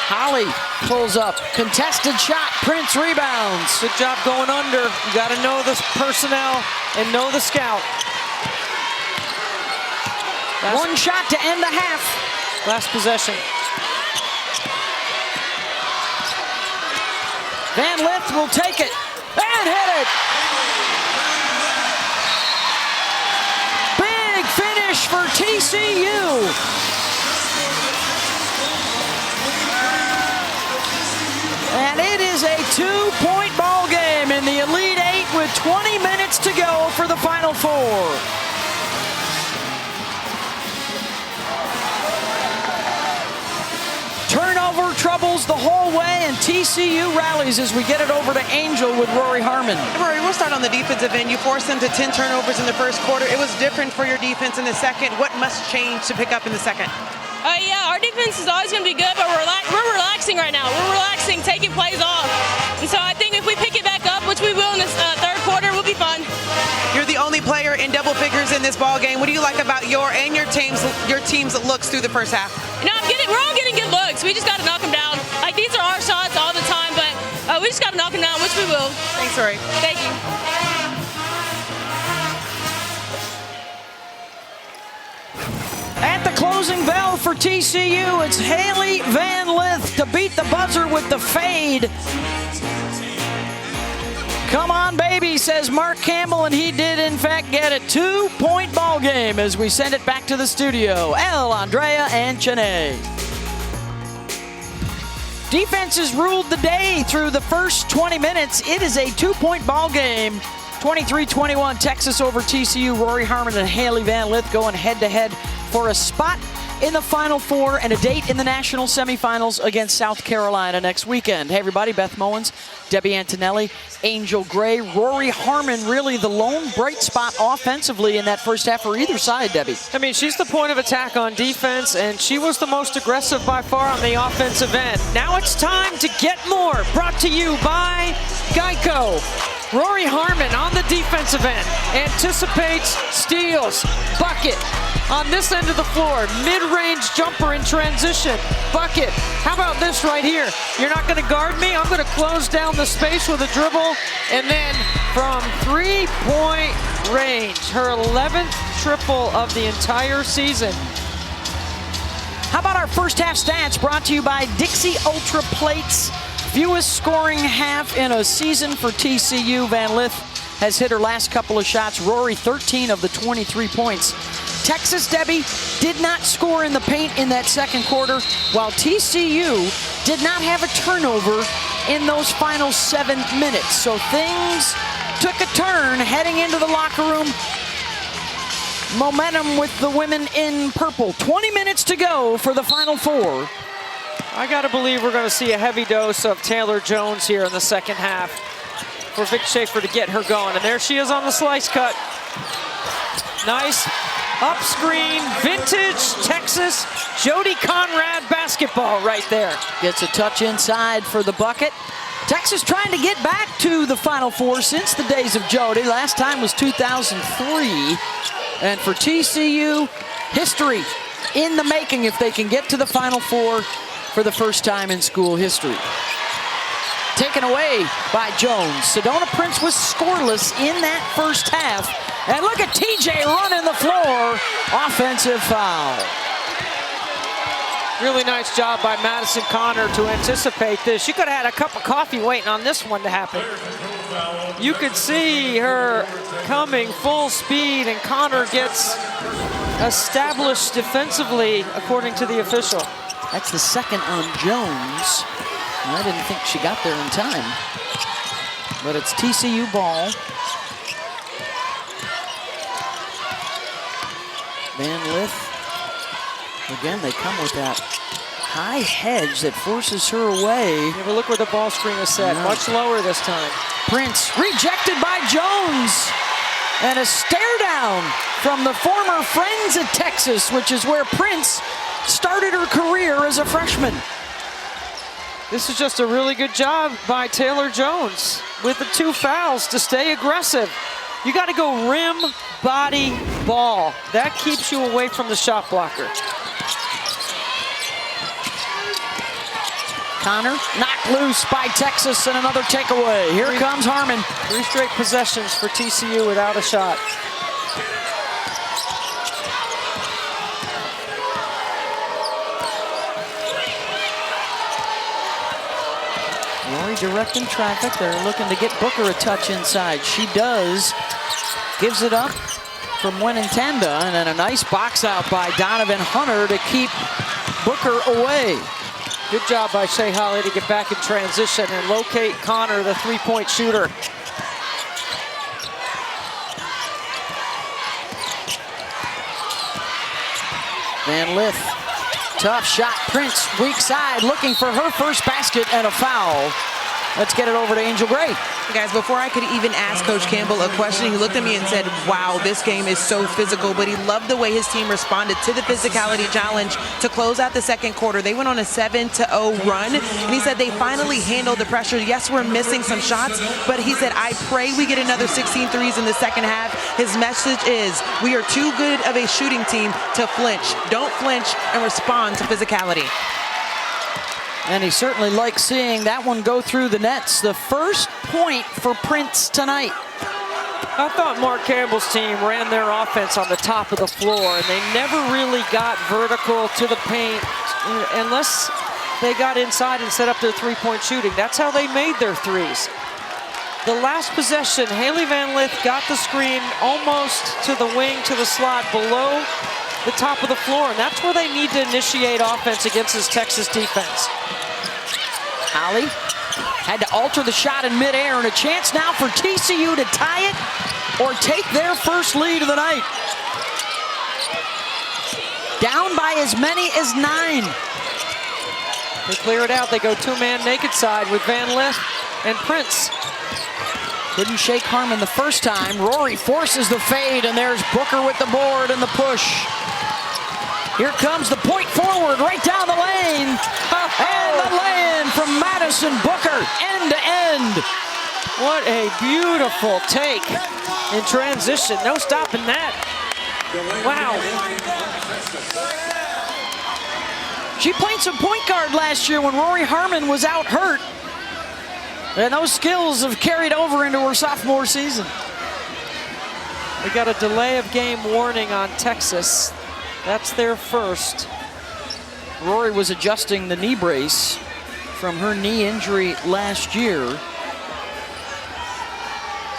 Holly pulls up, contested shot, Prince rebounds. Good job going under. You got to know the personnel and know the scout. One shot to end the half. Last possession. Van Lith will take it and hit it. Big finish for TCU. And it is a 2-point ball game in the Elite Eight with 20 minutes to go for the Final Four. Turnover troubles the whole way, and TCU rallies as we get it over to Angel with Rory Harmon. Rory, we'll start on the defensive end. You forced them to 10 turnovers in the first quarter. It was different for your defense in the second. What must change to pick up in the second? Yeah, our defense is always going to be good, but we're relaxing right now. We're relaxing, taking plays off. And so I think if we pick it back up, which we will in this third quarter, we'll be fun. You're the only player in double figures in this ball game. What do you like about your team's looks through the first half? You know, we're all getting good looks. We just got to knock them down. Like, these are our shots all the time, but we just got to knock them down, which we will. Thanks, Rory. Thank you. At the closing bell for TCU, it's Haley Van Lith to beat the buzzer with the fade. Come on, baby, says Mark Campbell, and he did, in fact, get a 2-point ball game as we send it back to the studio. El, Andrea, and Chene. Defenses ruled the day through the first 20 minutes. It is a 2-point ball game. 23-21, Texas over TCU. Rory Harmon and Haley Van Lith going head-to-head for a spot in the Final Four and a date in the national semifinals against South Carolina next weekend. Hey, everybody, Beth Mowens, Debbie Antonelli, Angel Gray, Rory Harmon, really the lone bright spot offensively in that first half for either side, Debbie. I mean, she's the point of attack on defense, and she was the most aggressive by far on the offensive end. Now it's time to get more. Brought to you by Geico. Rory Harmon on the defensive end, anticipates, steals, bucket. On this end of the floor, mid-range jumper in transition, bucket. How about this right here? You're not going to guard me? I'm going to close down the space with a dribble, and then from 3-point range, her 11th triple of the entire season. How about our first half stats brought to you by Dixie Ultra Plates? Fewest scoring half in a season for TCU. Van Lith has hit her last couple of shots. Rory, 13 of the 23 points. Texas, Debbie, did not score in the paint in that second quarter, while TCU did not have a turnover in those final 7 minutes. So things took a turn heading into the locker room. momentum with the women in purple. 20 minutes to go for the Final Four. I gotta believe we're gonna see a heavy dose of Taylor Jones here in the second half for Vic Schaefer to get her going. And there she is on the slice cut. Nice up screen, vintage Texas Jody Conrad basketball right there. Gets a touch inside for the bucket. Texas trying to get back to the Final Four since the days of Jody. Last time was 2003. And for TCU, history in the making if they can get to the Final Four for the first time in school history. Taken away by Jones. Sedona Prince was scoreless in that first half. And look at TJ running the floor. Offensive foul. Really nice job by Madison Connor to anticipate this. She could have had a cup of coffee waiting on this one to happen. You could see her coming full speed, and Connor gets established defensively, according to the official. That's the second on Jones. I didn't think she got there in time. But it's TCU ball. Van Lith. Again, they come with that high hedge that forces her away. Yeah, but look where the ball screen is set. Much lower this time. Prince rejected by Jones. And a stare down from the former Friends at Texas, which is where Prince started her career as a freshman. This is just a really good job by Taylor Jones with the 2 fouls to stay aggressive. You got to go rim, body, ball. That keeps you away from the shot blocker. Connor knocked loose by Texas and another takeaway. Here comes Harmon. 3 straight possessions for TCU without a shot. Rory directing traffic. They're looking to get Booker a touch inside. She does. Gives it up from Wenentanda, and then a nice box out by Donovan Hunter to keep Booker away. Good job by Shea Holly to get back in transition and locate Connor, the 3-point shooter. Van Lith, tough shot. Prince, weak side, looking for her first basket and a foul. Let's get it over to Angel Gray. Guys, before I could even ask Coach Campbell a question, he looked at me and said, wow, this game is so physical, but he loved the way his team responded to the physicality challenge to close out the second quarter. They went on a 7-0 run, and he said they finally handled the pressure. Yes, we're missing some shots, but he said, I pray we get another 16 threes in the second half. His message is, we are too good of a shooting team to flinch. Don't flinch and respond to physicality. And he certainly likes seeing that one go through the nets. The first point for Prince tonight. I thought Mark Campbell's team ran their offense on the top of the floor, and they never really got vertical to the paint unless they got inside and set up their 3-point shooting. That's how they made their threes. The last possession, Haley Van Lith got the screen almost to the wing, to the slot below the top of the floor, and that's where they need to initiate offense against this Texas defense. Holly had to alter the shot in midair, and a chance now for TCU to tie it or take their first lead of the night. Down by as many as 9. They clear it out. They go 2-man naked side with Van Lith and Prince. Couldn't shake Harmon the first time. Rory forces the fade, and there's Booker with the board and the push. Here comes the point forward, right down the lane. And the lay-in from Madison Booker, end to end. What a beautiful take in transition. No stopping that. Wow. She played some point guard last year when Rory Harmon was out hurt. And those skills have carried over into her sophomore season. We got a delay of game warning on Texas. That's their first. Rory was adjusting the knee brace from her knee injury last year.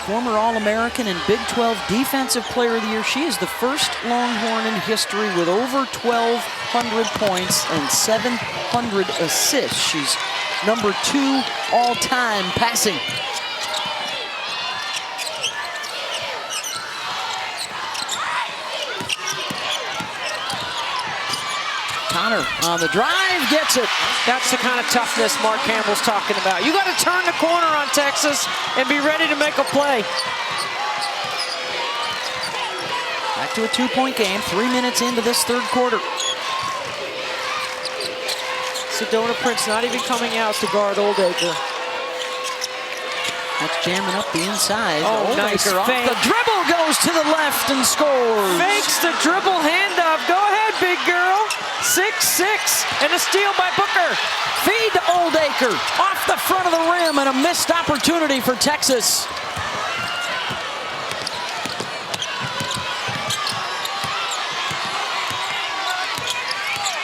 Former All-American and Big 12 Defensive Player of the Year. She is the first Longhorn in history with over 1,200 points and 700 assists. She's number 2 all-time passing. Connor on the drive, gets it. That's the kind of toughness Mark Campbell's talking about. You got to turn the corner on Texas and be ready to make a play. Back to a 2-point game, 3 minutes into this third quarter. Sedona Prince not even coming out to guard Oldacre. That's jamming up the inside. Oh, nice off fake. the dribble, goes to the left and scores. Fakes the dribble handoff. Go ahead, big girl. 6-6 and a steal by Booker. Feed to Oldacre, off the front of the rim, and a missed opportunity for Texas.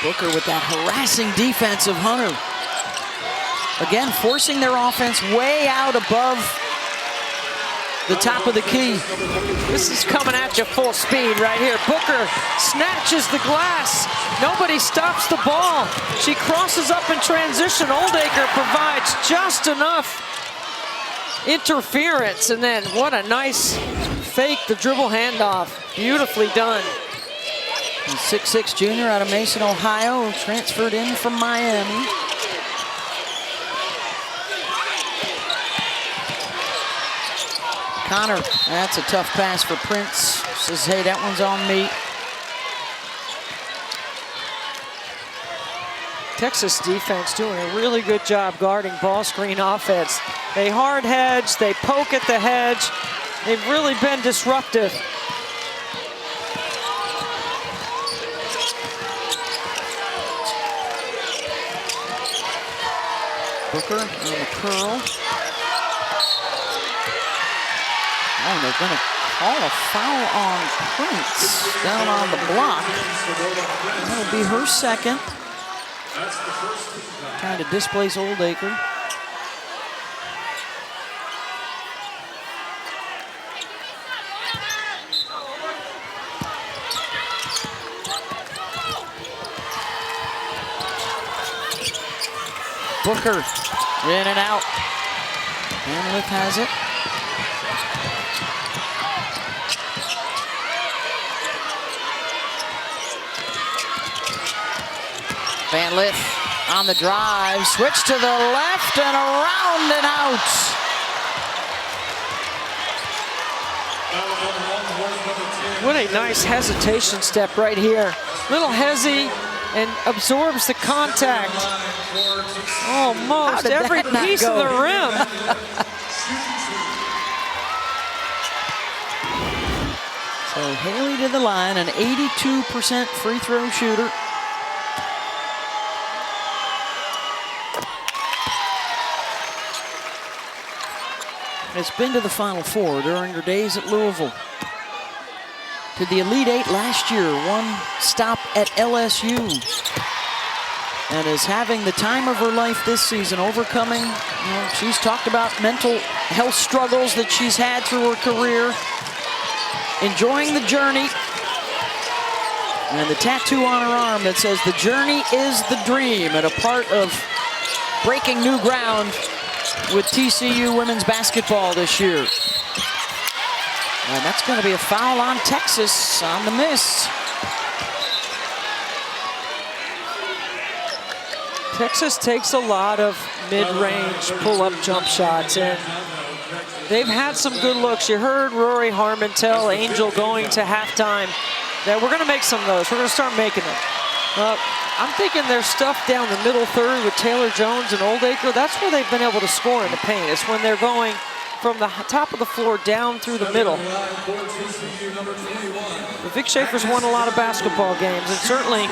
Booker with that harassing defense of Hunter. Again, forcing their offense way out above the top of the key. This is coming at you full speed right here. Booker snatches the glass. Nobody stops the ball. She crosses up in transition. Oldacre provides just enough interference. And then what a nice fake, the dribble handoff. Beautifully done. 6'6" junior out of Mason, Ohio, transferred in from Miami. Connor, that's a tough pass for Prince. Says, hey, that one's on me. Texas defense doing a really good job guarding ball screen offense. They hard hedge, they poke at the hedge. They've really been disruptive. Booker on the curl. Oh, they're going to call a foul on Prince down on the block. That'll be her second. Trying to displace Oldacre. Booker in and out. And Lith has it. Van Lith on the drive, switch to the left and around and out. What a nice hesitation step right here. Little hezzy and absorbs the contact. Almost every piece of the rim. So Haley to the line, an 82% free throw shooter. Has been to the Final Four during her days at Louisville. To the Elite Eight last year, one stop at LSU. And is having the time of her life this season, overcoming, she's talked about mental health struggles that she's had through her career. Enjoying the journey. And the tattoo on her arm that says, the journey is the dream, and a part of breaking new ground with TCU women's basketball this year. And that's going to be a foul on Texas on the miss. Texas takes a lot of mid-range pull-up jump shots, and they've had some good looks. You heard Rory Harmon tell Angel going to halftime that we're going to make some of those. We're going to start making them. I'm thinking there's stuff down the middle third with Taylor Jones and Oldacre. That's where they've been able to score in the paint. It's when they're going from the top of the floor down through the middle. But Vic Schaefer's won a lot of basketball games, and certainly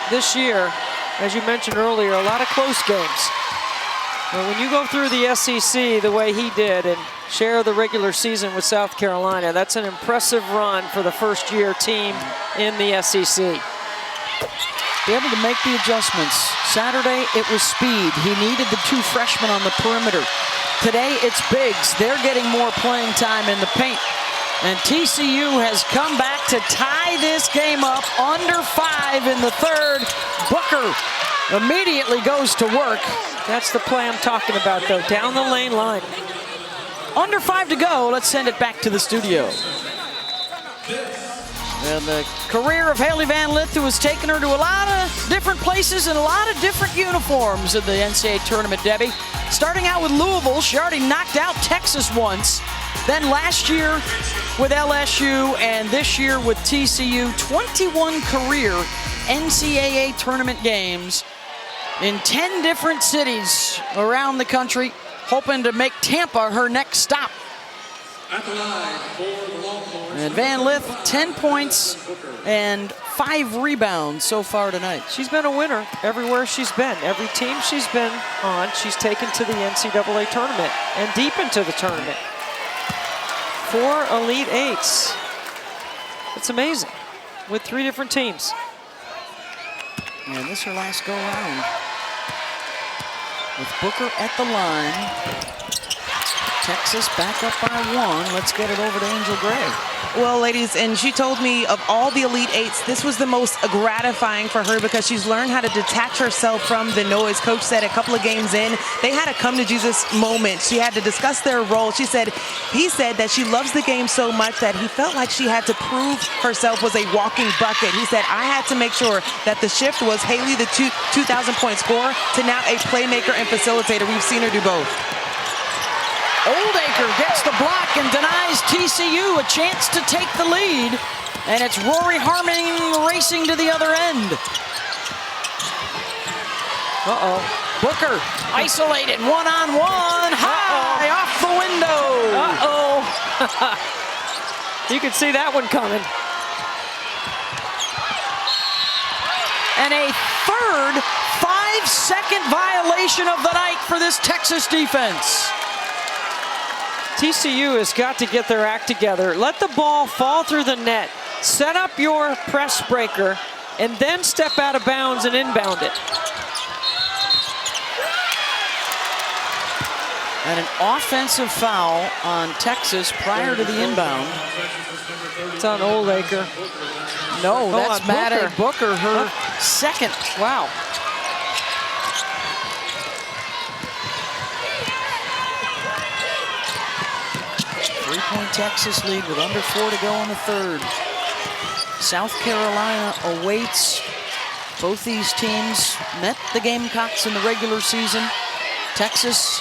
this year, as you mentioned earlier, a lot of close games. But when you go through the SEC the way he did and share the regular season with South Carolina, that's an impressive run for the first-year team in the SEC. Be able to make the adjustments. Saturday, it was speed. He needed the two freshmen on the perimeter. Today, it's bigs. They're getting more playing time in the paint. And TCU has come back to tie this game up under 5 in the third. Booker immediately goes to work. That's the play I'm talking about, though. Down the lane line. Under 5 to go. Let's send it back to the studio. And the career of Haley Van Lith, who has taken her to a lot of different places and a lot of different uniforms in the NCAA tournament, Debbie. Starting out with Louisville, she already knocked out Texas once. Then last year with LSU and this year with TCU, 21 career NCAA tournament games in 10 different cities around the country, hoping to make Tampa her next stop. At the line for the Longhorns. And Van Lith, 10 points and 5 rebounds so far tonight. She's been a winner everywhere she's been. Every team she's been on, she's taken to the NCAA tournament and deep into the tournament. 4 Elite Eights. It's amazing with 3 different teams. And this is her last go around. With Booker at the line. Texas back up by 1. Let's get it over to Angel Gray. Well, ladies, and she told me of all the Elite Eights, this was the most gratifying for her because she's learned how to detach herself from the noise. Coach said a couple of games in, they had a come to Jesus moment. She had to discuss their role. He said that she loves the game so much that he felt like she had to prove herself was a walking bucket. He said, I had to make sure that the shift was Haley, the 2,000-point scorer, to now a playmaker and facilitator. We've seen her do both. Oldacre gets the block and denies TCU a chance to take the lead. And it's Rory Harmon racing to the other end. Booker isolated, one-on-one, high off the window. You can see that one coming. And a third 5-second violation of the night for this Texas defense. TCU has got to get their act together. Let the ball fall through the net. Set up your press breaker and then step out of bounds and inbound it. And an offensive foul on Texas prior to the inbound. It's on Oldacre. No, that's Maddie Booker. Booker, her second. Wow. Three-point Texas lead with under 4 to go in the third. South Carolina awaits. Both these teams met the Gamecocks in the regular season. Texas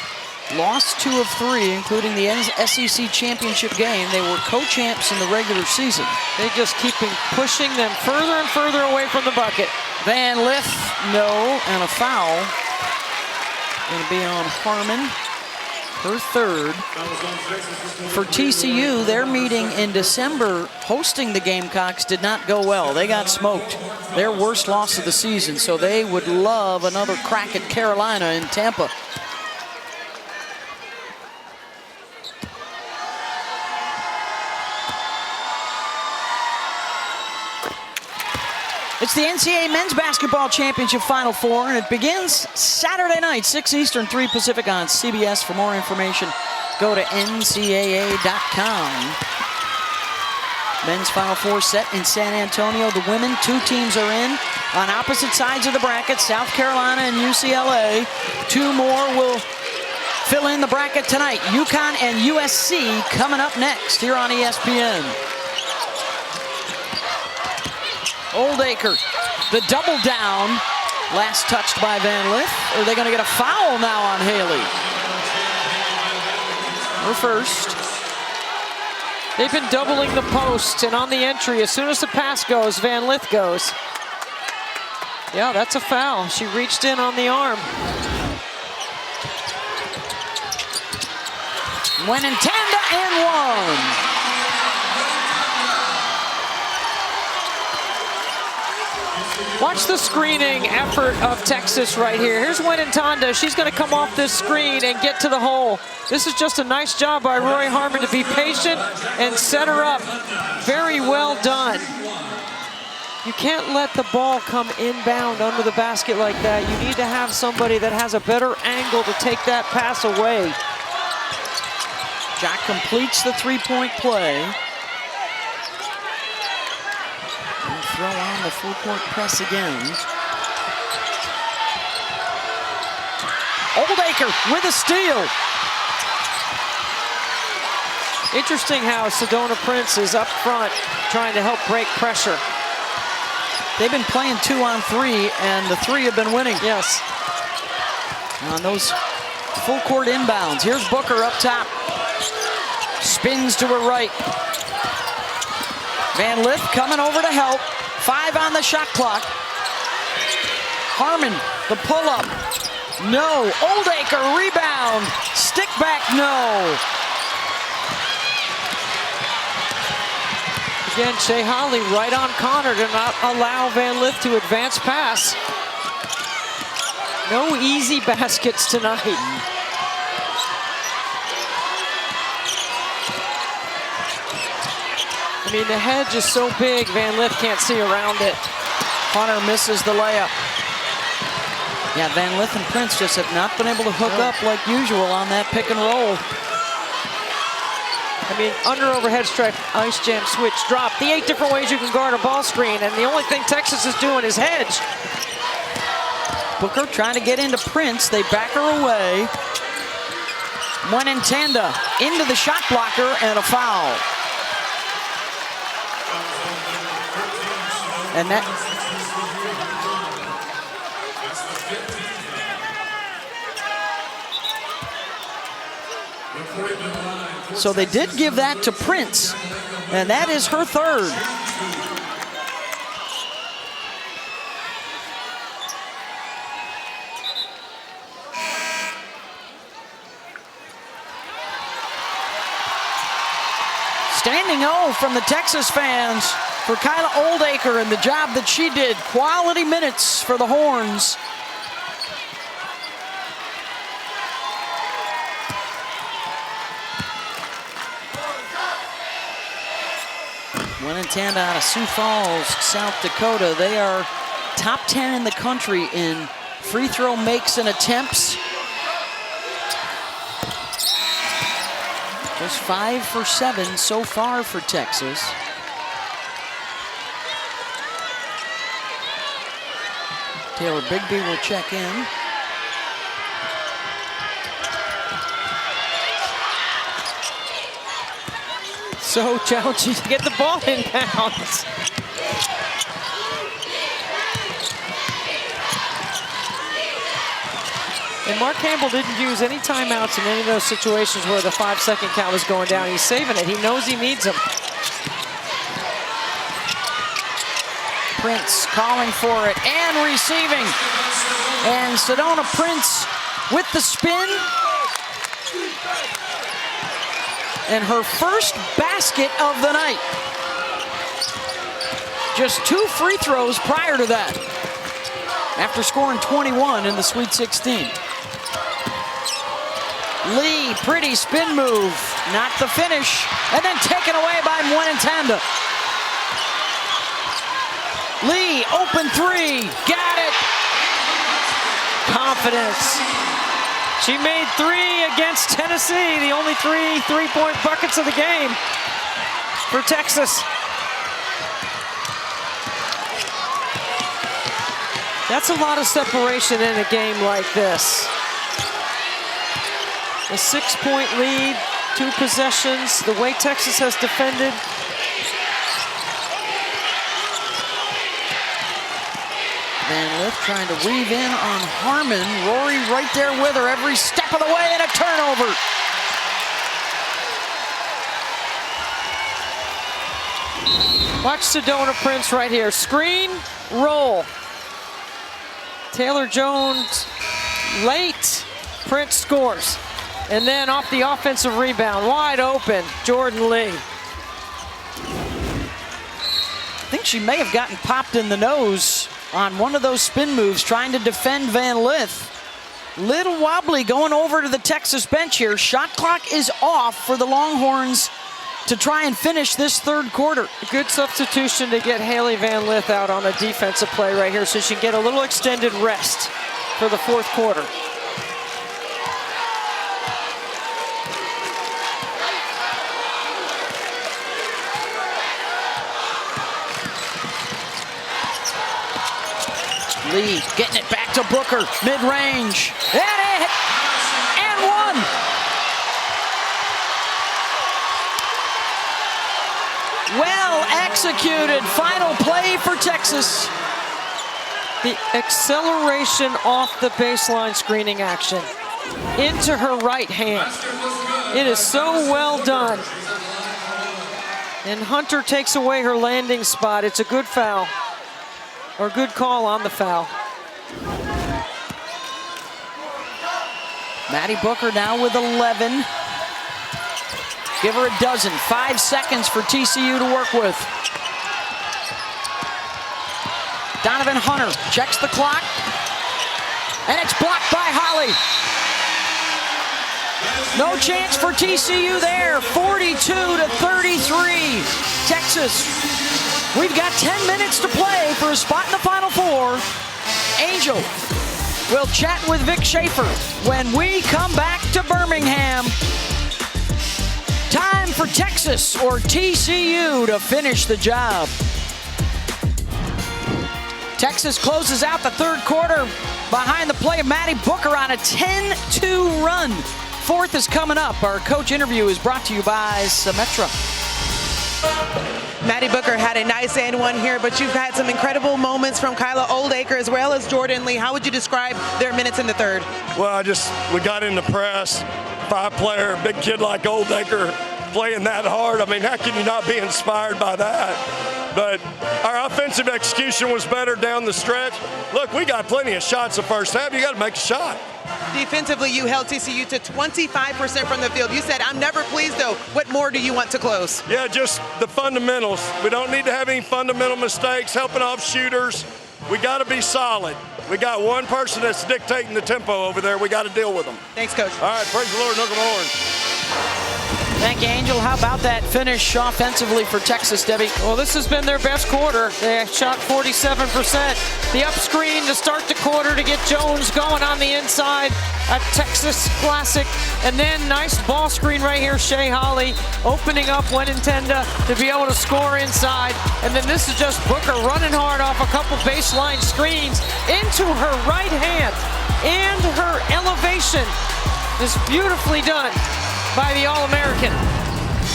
lost 2 of 3, including the SEC championship game. They were co-champs in the regular season. They just keep pushing them further and further away from the bucket. Van Lith, no, and a foul. Going to be on Harmon. Her third. For TCU, their meeting in December hosting the Gamecocks did not go well. They got smoked. Their worst loss of the season, so they would love another crack at Carolina in Tampa. It's the NCAA Men's Basketball Championship Final Four, and it begins Saturday night, 6 Eastern, 3 Pacific on CBS. For more information, go to ncaa.com. Men's Final Four set in San Antonio. The women, 2 teams are in on opposite sides of the bracket, South Carolina and UCLA. 2 more will fill in the bracket tonight. UConn and USC coming up next here on ESPN. Oldacre, the double down. Last touched by Van Lith. Are they going to get a foul now on Haley? Her first. They've been doubling the post, and on the entry, as soon as the pass goes, Van Lith goes. Yeah, that's a foul. She reached in on the arm. Went in tanda and 1. Watch the screening effort of Texas right here. Here's Tanda. She's going to come off this screen and get to the hole. This is just a nice job by Rory Harmon to be patient and set her up. Very well done. You can't let the ball come inbound under the basket like that. You need to have somebody that has a better angle to take that pass away. Jack completes the 3-point play. And throw on the full-court press again. Oldacre with a steal. Interesting how Sedona Prince is up front trying to help break pressure. They've been playing 2-on-3, and the 3 have been winning. Yes. On those full court inbounds. Here's Booker up top. Spins to her right. Van Lith coming over to help. 5 on the shot clock. Harmon, the pull-up. No. Oldacre, rebound. Stick back, no. Again, Shea Holly right on Connor to not allow Van Lith to advance pass. No easy baskets tonight. I mean, the hedge is so big, Van Lith can't see around it. Connor misses the layup. Yeah, Van Lith and Prince just have not been able to hook up like usual on that pick and roll. I mean, under overhead strike, ice jam, switch, drop. The 8 different ways you can guard a ball screen, and the only thing Texas is doing is hedge. Booker trying to get into Prince. They back her away. Muenentanda into the shot blocker and a foul. And that... So they did give that to Prince, and that is her 3rd. Standing O from the Texas fans for Kyla Oldacre and the job that she did. Quality minutes for the Horns. Muenentanda out of Sioux Falls, South Dakota. They are top 10 in the country in free throw makes and attempts. Just 5 for 7 so far for Texas. Taylor Bigby will check in. So challenging to get the ball inbounds. And Mark Campbell didn't use any timeouts in any of those situations where the 5-second count was going down. He's saving it. He knows he needs them. Prince calling for it and receiving. And Sedona Prince with the spin. And her first basket of the night. Just 2 free throws prior to that, after scoring 21 in the Sweet 16. Lee, pretty spin move, not the finish, and then taken away by Muenentanda. Lee, open 3, got it. Confidence. She made 3 against Tennessee, the only 3 three-point buckets of the game for Texas. That's a lot of separation in a game like this. A 6-point lead, 2 possessions, the way Texas has defended. Van Lith trying to weave in on Harmon. Rory right there with her every step of the way, and a turnover. Watch Sedona Prince right here. Screen, roll. Taylor Jones late, Prince scores. And then off the offensive rebound, wide open, Jordan Lee. I think she may have gotten popped in the nose on one of those spin moves trying to defend Van Lith. Little wobbly going over to the Texas bench here. Shot clock is off for the Longhorns to try and finish this 3rd quarter. Good substitution to get Haley Van Lith out on a defensive play right here so she can get a little extended rest for the 4th quarter. Lee getting it back to Booker, mid-range. And 1. Well executed. Final play for Texas. The acceleration off the baseline screening action into her right hand. It is so well done. And Hunter takes away her landing spot. It's a good foul, or good call on the foul. Maddie Booker now with 11. Give her a dozen. 5 seconds for TCU to work with. Donovan Hunter checks the clock. And it's blocked by Holly. No chance for TCU there. 42-33. Texas. We've got 10 minutes to play for a spot in the Final Four. Angel will chat with Vic Schaefer when we come back to Birmingham. Time for Texas or TCU to finish the job. Texas closes out the third quarter behind the play of Maddie Booker on a 10-2 run. Fourth is coming up. Our coach interview is brought to you by Symetra. Maddie Booker had a nice and one here, but you've had some incredible moments from Kyla Oldacre as well as Jordan Lee. How would you describe their minutes in the third? Well, we got in the press, 5-player, big kid like Oldacre playing that hard. I mean, how can you not be inspired by that? But our offensive execution was better down the stretch. Look, we got plenty of shots the first half. You got to make a shot. Defensively, you held TCU to 25% from the field. You said, I'm never pleased, though. What more do you want to close? Yeah, just the fundamentals. We don't need to have any fundamental mistakes, helping off shooters. We got to be solid. We got one person that's dictating the tempo over there. We got to deal with them. Thanks, Coach. All right, praise the Lord, Nook 'em Horns. Thank you, Angel. How about that finish offensively for Texas, Debbie? Well, this has been their best quarter. They shot 47%. The up screen to start the quarter to get Jones going on the inside. A Texas classic. And then nice ball screen right here, Shea Holly opening up Wenintenda to be able to score inside. And then this is just Booker running hard off a couple baseline screens into her right hand. And her elevation is beautifully done by the All-American.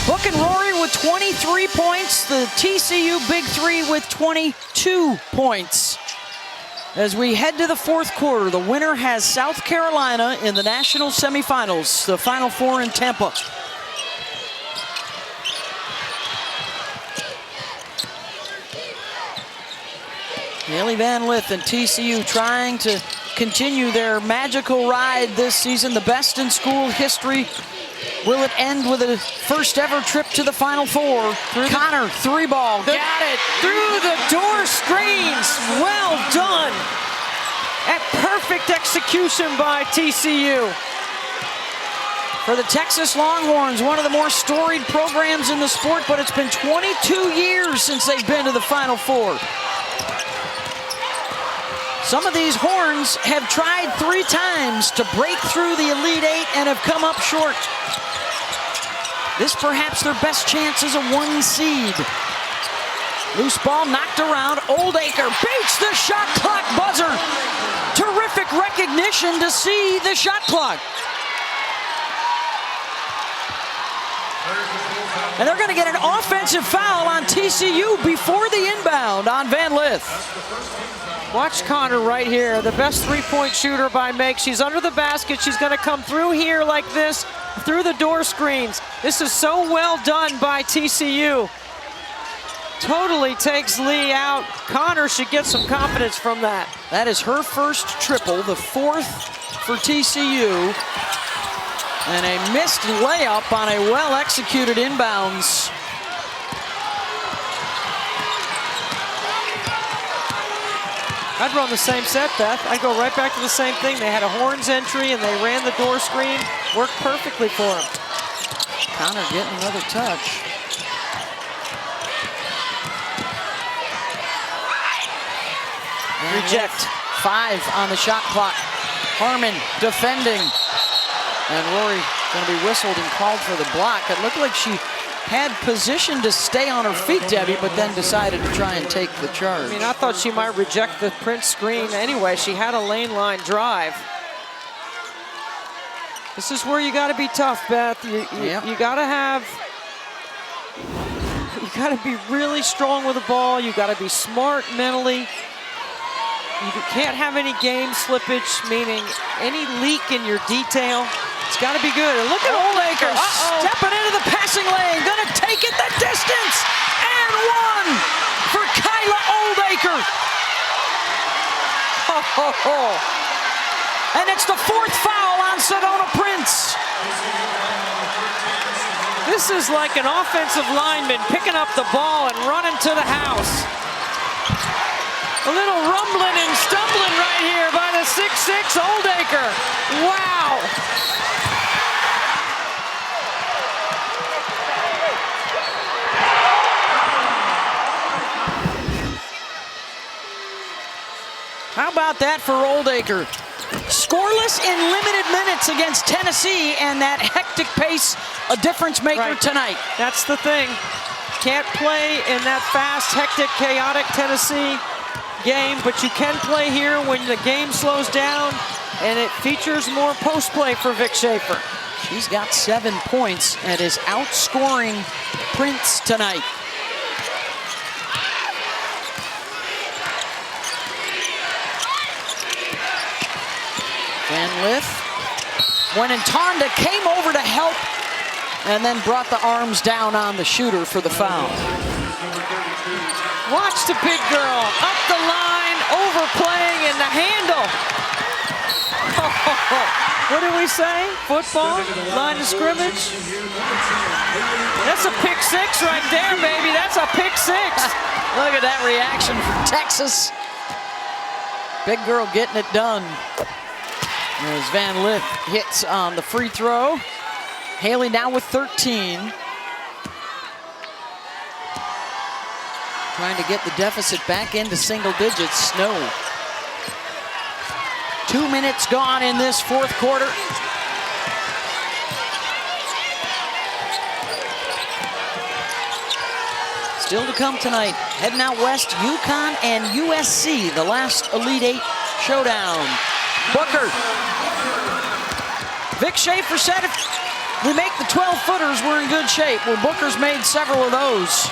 Book and Rory with 23 points. The TCU Big Three with 22 points. As we head to the fourth quarter, the winner has South Carolina in the national semifinals, the Final Four in Tampa. Haley Van Lith and TCU trying to continue their magical ride this season, the best in school history. Will it end with a first ever trip to the Final Four? Connor, three ball, got it through the door screens. Well done. At perfect execution by TCU. For the Texas Longhorns, one of the more storied programs in the sport, but it's been 22 years since they've been to the Final Four. Some of these Horns have tried 3 times to break through the Elite Eight and have come up short. This perhaps their best chance as a 1 seed. Loose ball knocked around. Oldacre beats the shot clock buzzer. Terrific recognition to see the shot clock. And they're going to get an offensive foul on TCU before the inbound on Van Lith. Watch Connor right here, the best three-point shooter by Meg. She's under the basket. She's going to come through here like this, through the door screens. This is so well done by TCU. Totally takes Lee out. Connor should get some confidence from that. That is her first triple, the 4th for TCU. And a missed layup on a well-executed inbounds. I'd run the same set, Beth. I'd go right back to the same thing. They had a Horns entry and they ran the door screen. Worked perfectly for them. Connor getting another touch. Reject. 5 on the shot clock. Harmon defending. And Rory going to be whistled and called for the block. It looked like she had position to stay on her feet, Debbie, but then decided to try and take the charge. I mean, I thought she might reject the Prince screen anyway. She had a lane line drive. This is where you got to be tough, Beth. You got to have You got to be really strong with the ball. You got to be smart mentally. You can't have any game slippage, meaning any leak in your detail. It's got to be good. And look at Oldacre stepping into the passing lane, gonna take it the distance, and one for Kyla Oldacre. And it's the 4th foul on Sedona Prince. This is like an offensive lineman picking up the ball and running to the house. A little rumbling and stumbling right here by the 6'6" Oldacre. Wow. How about that for Oldacre? Scoreless in limited minutes against Tennessee, and that hectic pace, a difference maker tonight. That's the thing. Can't play in that fast, hectic, chaotic Tennessee game, but you can play here when the game slows down, and it features more post play for Vic Schaefer. She's got 7 points and is outscoring Prince tonight. Van Lith, when Ntanda came over to help and then brought the arms down on the shooter for the foul. Watch the big girl up the line, overplaying in the handle. What did we say? Football, line of scrimmage. That's a pick 6 right there, baby. That's a pick 6. Look at that reaction from Texas. Big girl getting it done. As Van Lith hits on the free throw. Haley now with 13. Trying to get the deficit back into single digits. Snow. 2 minutes gone in this 4th quarter. Still to come tonight. Heading out west, UConn and USC, the last Elite 8 showdown. Booker. Vic Schaefer said if we make the 12-footers, we're in good shape. Well, Booker's made several of those.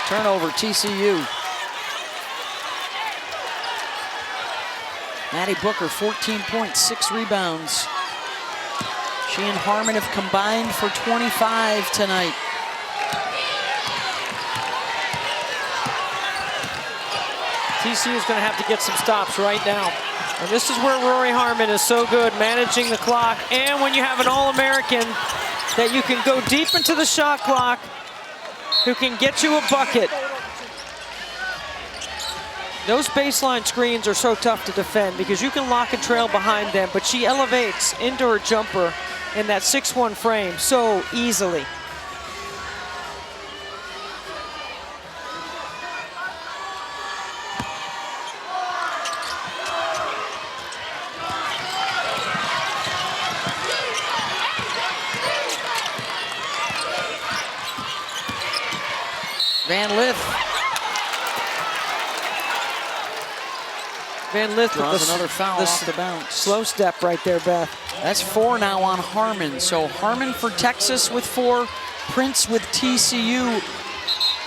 Turnover, TCU. Maddie Booker, 14 points, 6 rebounds. She and Harmon have combined for 25 tonight. TCU is going to have to get some stops right now. And this is where Rory Harmon is so good, managing the clock. And when you have an All-American that you can go deep into the shot clock, who can get you a bucket. Those baseline screens are so tough to defend because you can lock and trail behind them, but she elevates into her jumper in that 6'1" frame so easily. Van Lith. Van Lith draws another foul off the bounce. Slow step right there, Beth. That's 4 now on Harmon. So Harmon for Texas with 4. Prince with TCU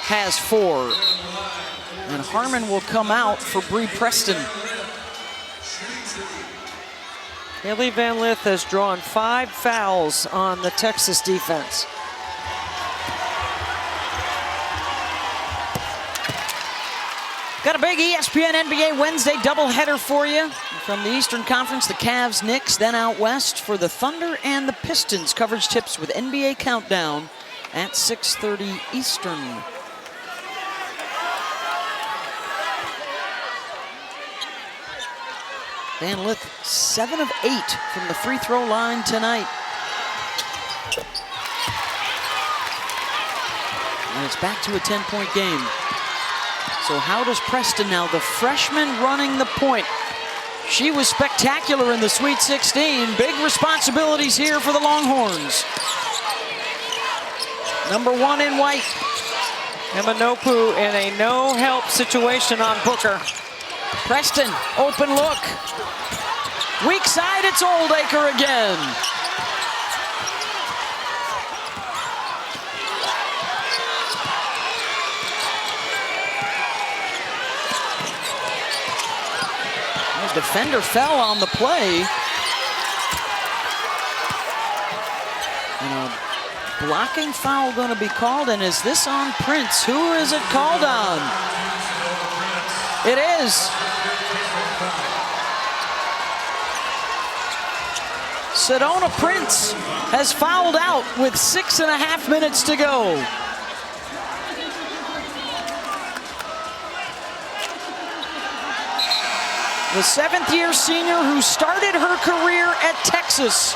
has 4. And Harmon will come out for Bree Preston. Haley Van Lith has drawn 5 fouls on the Texas defense. Got a big ESPN NBA Wednesday doubleheader for you. From the Eastern Conference, the Cavs, Knicks, then out west for the Thunder and the Pistons. Coverage tips with NBA Countdown at 6:30 Eastern. Van Lith, 7 of 8 from the free throw line tonight. And it's back to a 10-point game. So how does Preston now, the freshman running the point? She was spectacular in the Sweet 16. Big responsibilities here for the Longhorns. Number 1 in white. Emanopu in a no-help situation on Booker. Preston, open look. Weak side, it's Oldacre again. The defender fell on the play. And a blocking foul going to be called, and is this on Prince? Who is it called on? It is. Sedona Prince has fouled out with 6.5 minutes to go. The 7th-year senior who started her career at Texas,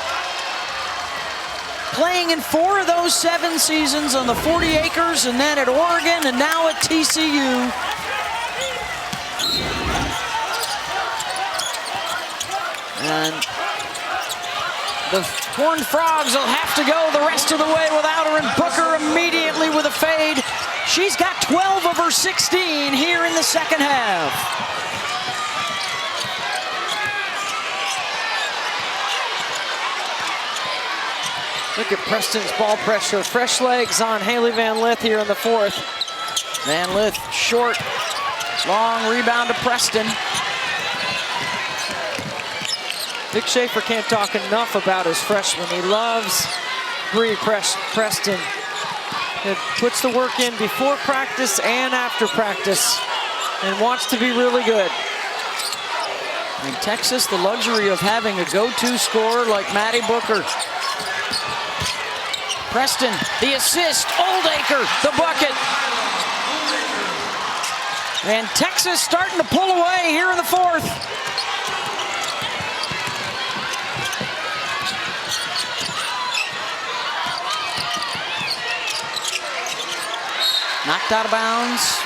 playing in 4 of those 7 seasons on the 40 acres, and then at Oregon, and now at TCU. And the Horned Frogs will have to go the rest of the way without her, and Booker immediately with a fade. She's got 12 of her 16 here in the second half. Look at Preston's ball pressure. Fresh legs on Haley Van Lith here in the 4th. Van Lith short, long rebound to Preston. Vic Schaefer can't talk enough about his freshman. He loves Bree Preston. It puts the work in before practice and after practice and wants to be really good. In Texas, the luxury of having a go-to scorer like Maddie Booker. Preston, the assist, Oldacre, the bucket. And Texas starting to pull away here in the 4th. Knocked out of bounds.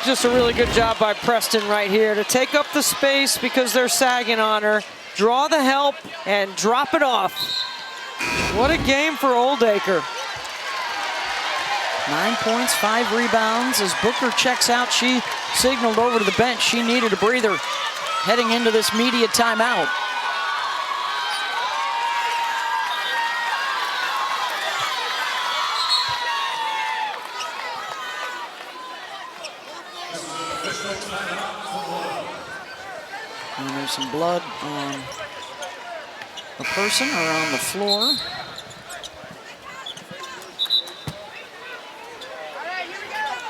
Just a really good job by Preston right here to take up the space because they're sagging on her, draw the help, and drop it off. What a game for Oldacre. 9 points, 5 rebounds. As Booker checks out, she signaled over to the bench she needed a breather heading into this media timeout. And there's some blood on a person or on the floor.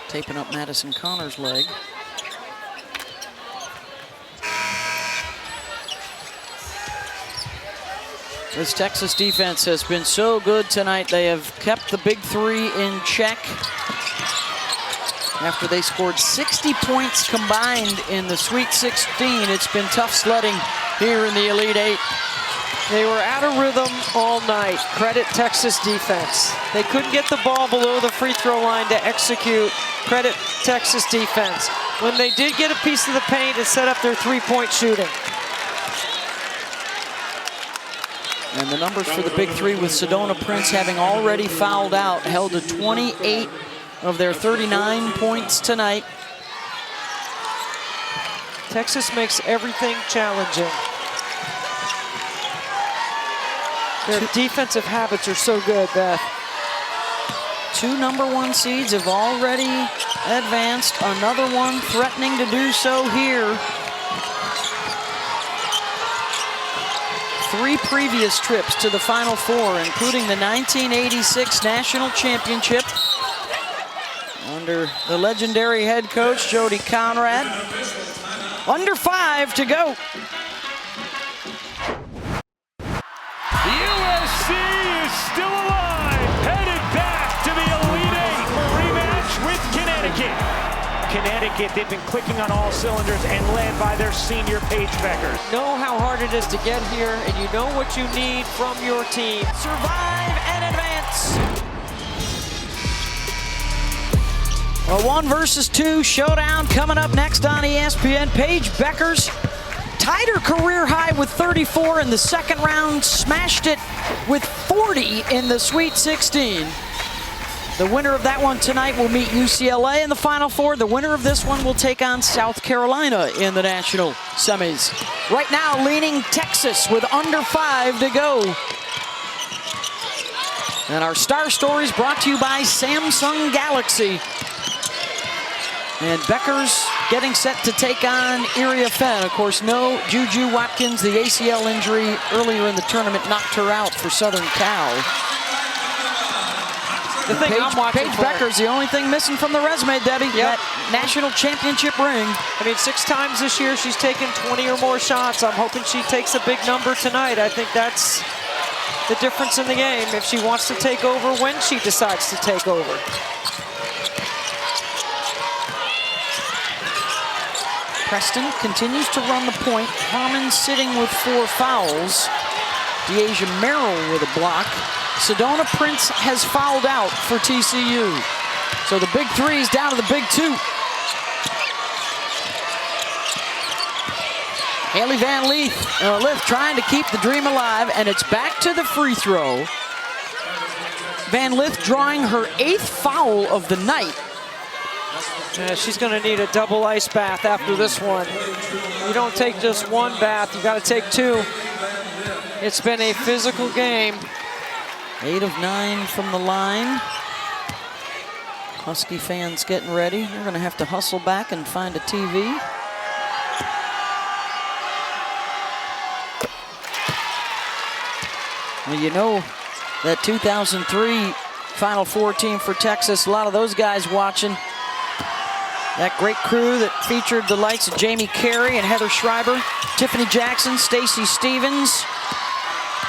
Taping up Madison Connor's leg. This Texas defense has been so good tonight. They have kept the big 3 in check after they scored 60 points combined in the Sweet 16. It's been tough sledding here in the Elite 8. They were out of rhythm all night. Credit Texas defense. They couldn't get the ball below the free throw line to execute. Credit Texas defense. When they did get a piece of the paint, it set up their 3-point shooting. And the numbers for the big 3 with Sedona Prince having already fouled out, held to 28 of their 39 points tonight. Texas makes everything challenging. Their defensive habits are so good, Beth. 2 #1 seeds have already advanced. Another one threatening to do so here. 3 previous trips to the Final Four, including the 1986 National Championship under the legendary head coach, Jody Conrad. Under 5 to go. USC is still alive, headed back to the Elite 8 rematch with Connecticut. Connecticut, they've been clicking on all cylinders and led by their senior Paige Beckers. Know how hard it is to get here, and you know what you need from your team. Survive and advance. A 1 versus 2 showdown coming up next on ESPN. Paige Beckers tied her career high with 34 in the second round, smashed it with 40 in the Sweet 16. The winner of that one tonight will meet UCLA in the Final Four. The winner of this one will take on South Carolina in the national semis. Right now, leaning Texas with under 5 to go. And our star stories brought to you by Samsung Galaxy. And Becker's getting set to take on Iria Fenn. Of course, no Juju Watkins. The ACL injury earlier in the tournament knocked her out for Southern Cal. The thing I'm watching Paige for, Becker's the only thing missing from the resume, Debbie. Yep. That national championship ring. I mean, 6 times this year she's taken 20 or more shots. I'm hoping she takes a big number tonight. I think that's the difference in the game if she wants to take over when she decides to take over. Preston continues to run the point. Harmon sitting with 4 fouls. Deasia Merrill with a block. Sedona Prince has fouled out for TCU. So the big 3 is down to the big 2. Haley Van Lith trying to keep the dream alive, and it's back to the free throw. Van Lith drawing her 8th foul of the night. Yeah, she's going to need a double ice bath after this one. You don't take just 1 bath, you got to take 2. It's been a physical game. 8 of 9 from the line. Husky fans getting ready. They're going to have to hustle back and find a TV. Well, you know that 2003 Final Four team for Texas, a lot of those guys watching. That great crew that featured the likes of Jamie Carey and Heather Schreiber, Tiffany Jackson, Stacy Stevens.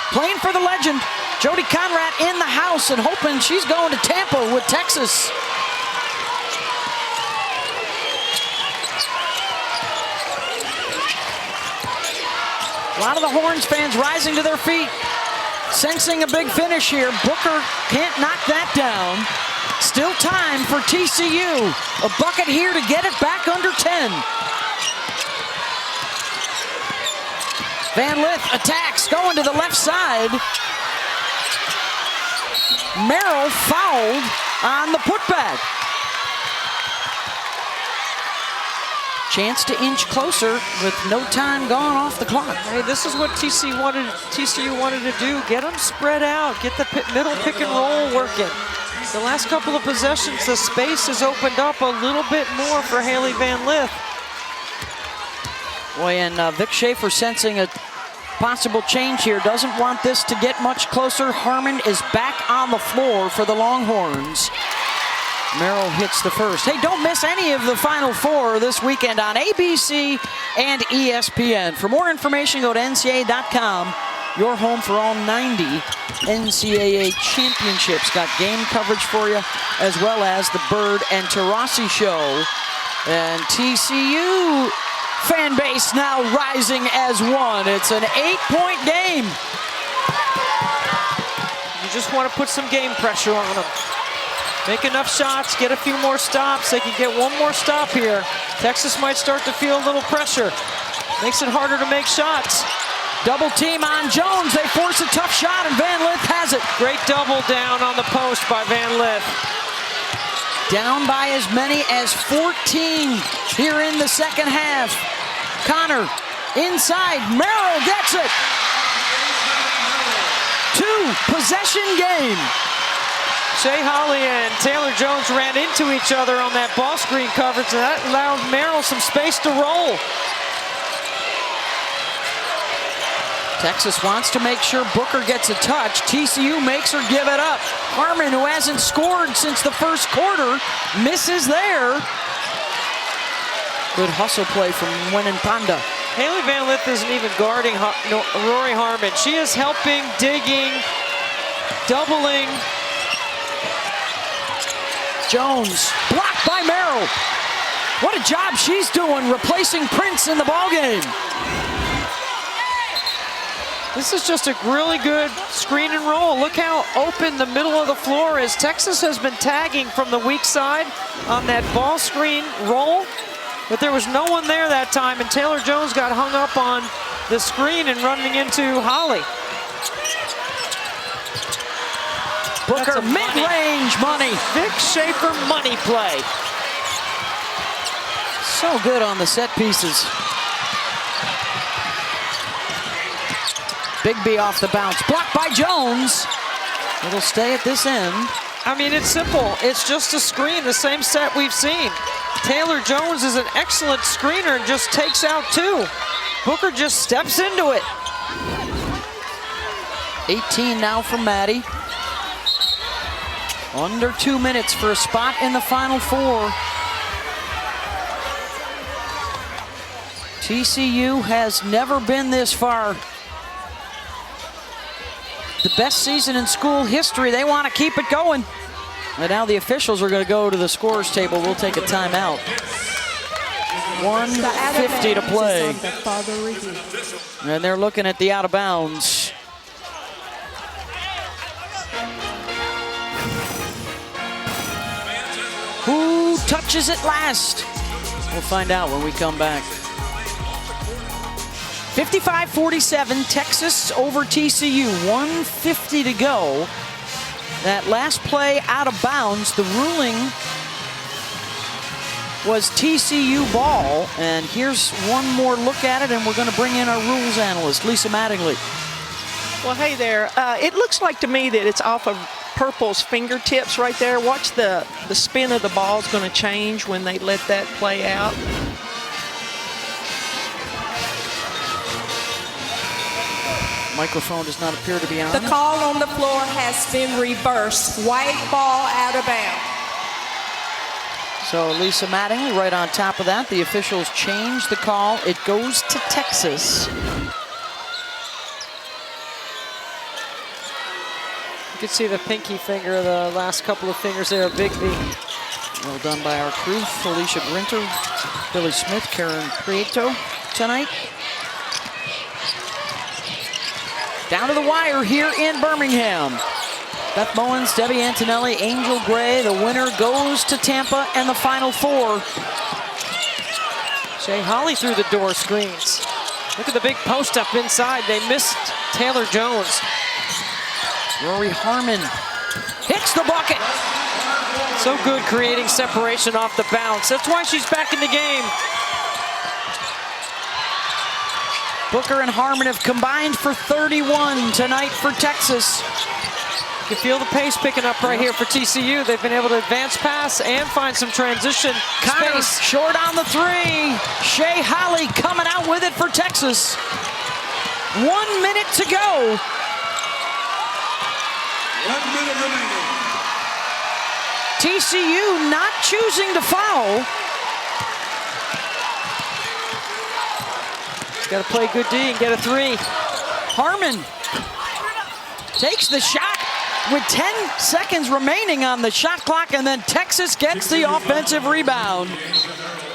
Playing for the legend, Jody Conrad in the house and hoping she's going to Tampa with Texas. A lot of the Horns fans rising to their feet, sensing a big finish here. Booker can't knock that down. Still time for TCU. A bucket here to get it back under 10. Van Lith attacks, going to the left side. Merrill fouled on the putback. Chance to inch closer with no time gone off the clock. Hey, this is what TCU wanted to do. Get them spread out. Get the middle pick and roll working. The last couple of possessions, the space has opened up a little bit more for Haley Van Lith. Boy, and Vic Schaefer sensing a possible change here. Doesn't want this to get much closer. Harmon is back on the floor for the Longhorns. Merrill hits the first. Hey, don't miss any of the Final Four this weekend on ABC and ESPN. For more information, go to NCAA.com. Your home for all 90 NCAA championships. Got game coverage for you, as well as the Bird and Taurasi show. And TCU fan base now rising as one. It's an 8-point game. You just want to put some game pressure on them. Make enough shots, get a few more stops. They can get one more stop here. Texas might start to feel a little pressure. Makes it harder to make shots. Double team on Jones. They force a tough shot, and Van Lith has it. Great double down on the post by Van Lith. Down by as many as 14 here in the second half. Connor inside. Merrill gets it. 2-possession game. Shea Holly and Taylor Jones ran into each other on that ball screen coverage, and that allowed Merrill some space to roll. Texas wants to make sure Booker gets a touch. TCU makes her give it up. Harmon, who hasn't scored since the first quarter, misses there. Good hustle play from Winning Panda. Haley Van Lith isn't even guarding Rory Harmon. She is helping, digging, doubling. Jones blocked by Merrill. What a job she's doing replacing Prince in the ballgame. This is just a really good screen and roll. Look how open the middle of the floor is. Texas has been tagging from the weak side on that ball screen roll, but there was no one there that time, and Taylor Jones got hung up on the screen and running into Holly. Booker, mid-range money. Vic Schaefer money play. So good on the set pieces. Big B off the bounce. Blocked by Jones. It'll stay at this end. I mean, it's simple. It's just a screen, the same set we've seen. Taylor Jones is an excellent screener and just takes out 2. Booker just steps into it. 18 now for Maddie. Under 2 minutes for a spot in the Final Four. TCU has never been this far. The best season in school history. They want to keep it going. And now the officials are going to go to the scorers table. We'll take a timeout. 1:50 to play. And they're looking at the out of bounds. Who touches it last? We'll find out when we come back. 55-47, Texas over TCU, 1:50 to go. That last play out of bounds, the ruling was TCU ball. And here's one more look at it, and we're going to bring in our rules analyst, Lisa Mattingly. Well, hey there. It looks like to me that it's off of Purple's fingertips right there. Watch the spin of the ball is going to change when they let that play out. Microphone does not appear to be on. The call on the floor has been reversed. White ball out of bounds. So Lisa Mattingly right on top of that. The officials change the call. It goes to Texas. You can see the pinky finger, the last couple of fingers there of Big B. Well done by our crew. Felicia Grinter, Billy Smith, Karen Prieto tonight. Down to the wire here in Birmingham. Beth Bowens, Debbie Antonelli, Angel Gray. The winner goes to Tampa and the Final Four. Shea Holly through the door screens. Look at the big post up inside. They missed Taylor Jones. Rory Harmon hits the bucket. So good creating separation off the bounce. That's why she's back in the game. Booker and Harmon have combined for 31 tonight for Texas. You can feel the pace picking up right here for TCU. They've been able to advance pass and find some transition Connor space. short on the 3. Shea Holly coming out with it for Texas. 1 minute to go. 1 minute remaining. TCU not choosing to foul. Got to play good D and get a 3. Harmon takes the shot with 10 seconds remaining on the shot clock, and then Texas gets the offensive rebound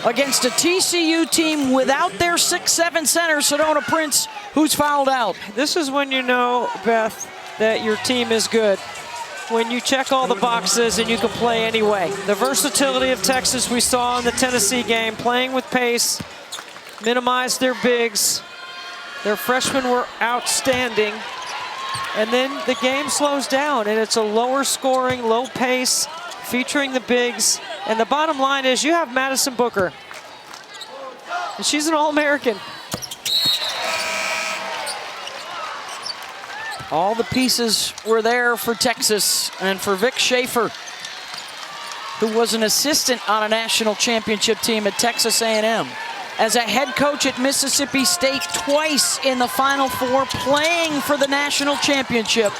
against a TCU team without their 6'7" center, Sedona Prince, who's fouled out. This is when you know, Beth, that your team is good. When you check all the boxes and you can play anyway. The versatility of Texas we saw in the Tennessee game, playing with pace, minimized their bigs. Their freshmen were outstanding. And then the game slows down and it's a lower scoring, low pace, featuring the bigs. And the bottom line is you have Madison Booker. And she's an All-American. All the pieces were there for Texas and for Vic Schaefer, who was an assistant on a national championship team at Texas A&M. As a head coach at Mississippi State twice in the Final Four, playing for the national championship.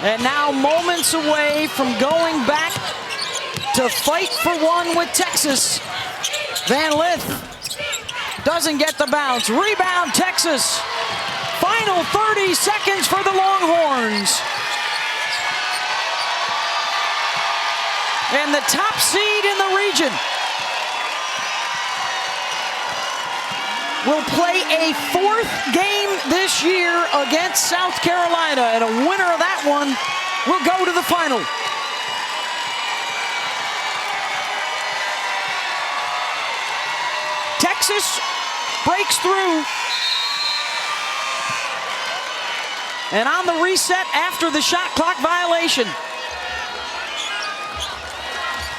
And now moments away from going back to fight for one with Texas. Van Lith doesn't get the bounce. Rebound, Texas. Final 30 seconds for the Longhorns. And the top seed in the region will play a 4th game this year against South Carolina, and a winner of that one will go to the final. Texas breaks through. And on the reset after the shot clock violation.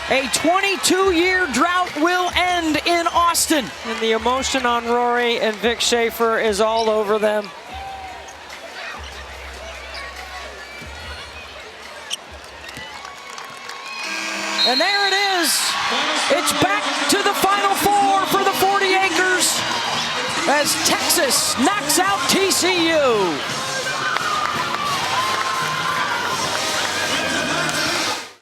A 22-year drought will end in Austin. And the emotion on Rory and Vic Schaefer is all over them. And there it is. It's back to the Final Four for the 40 Acres as Texas knocks out TCU.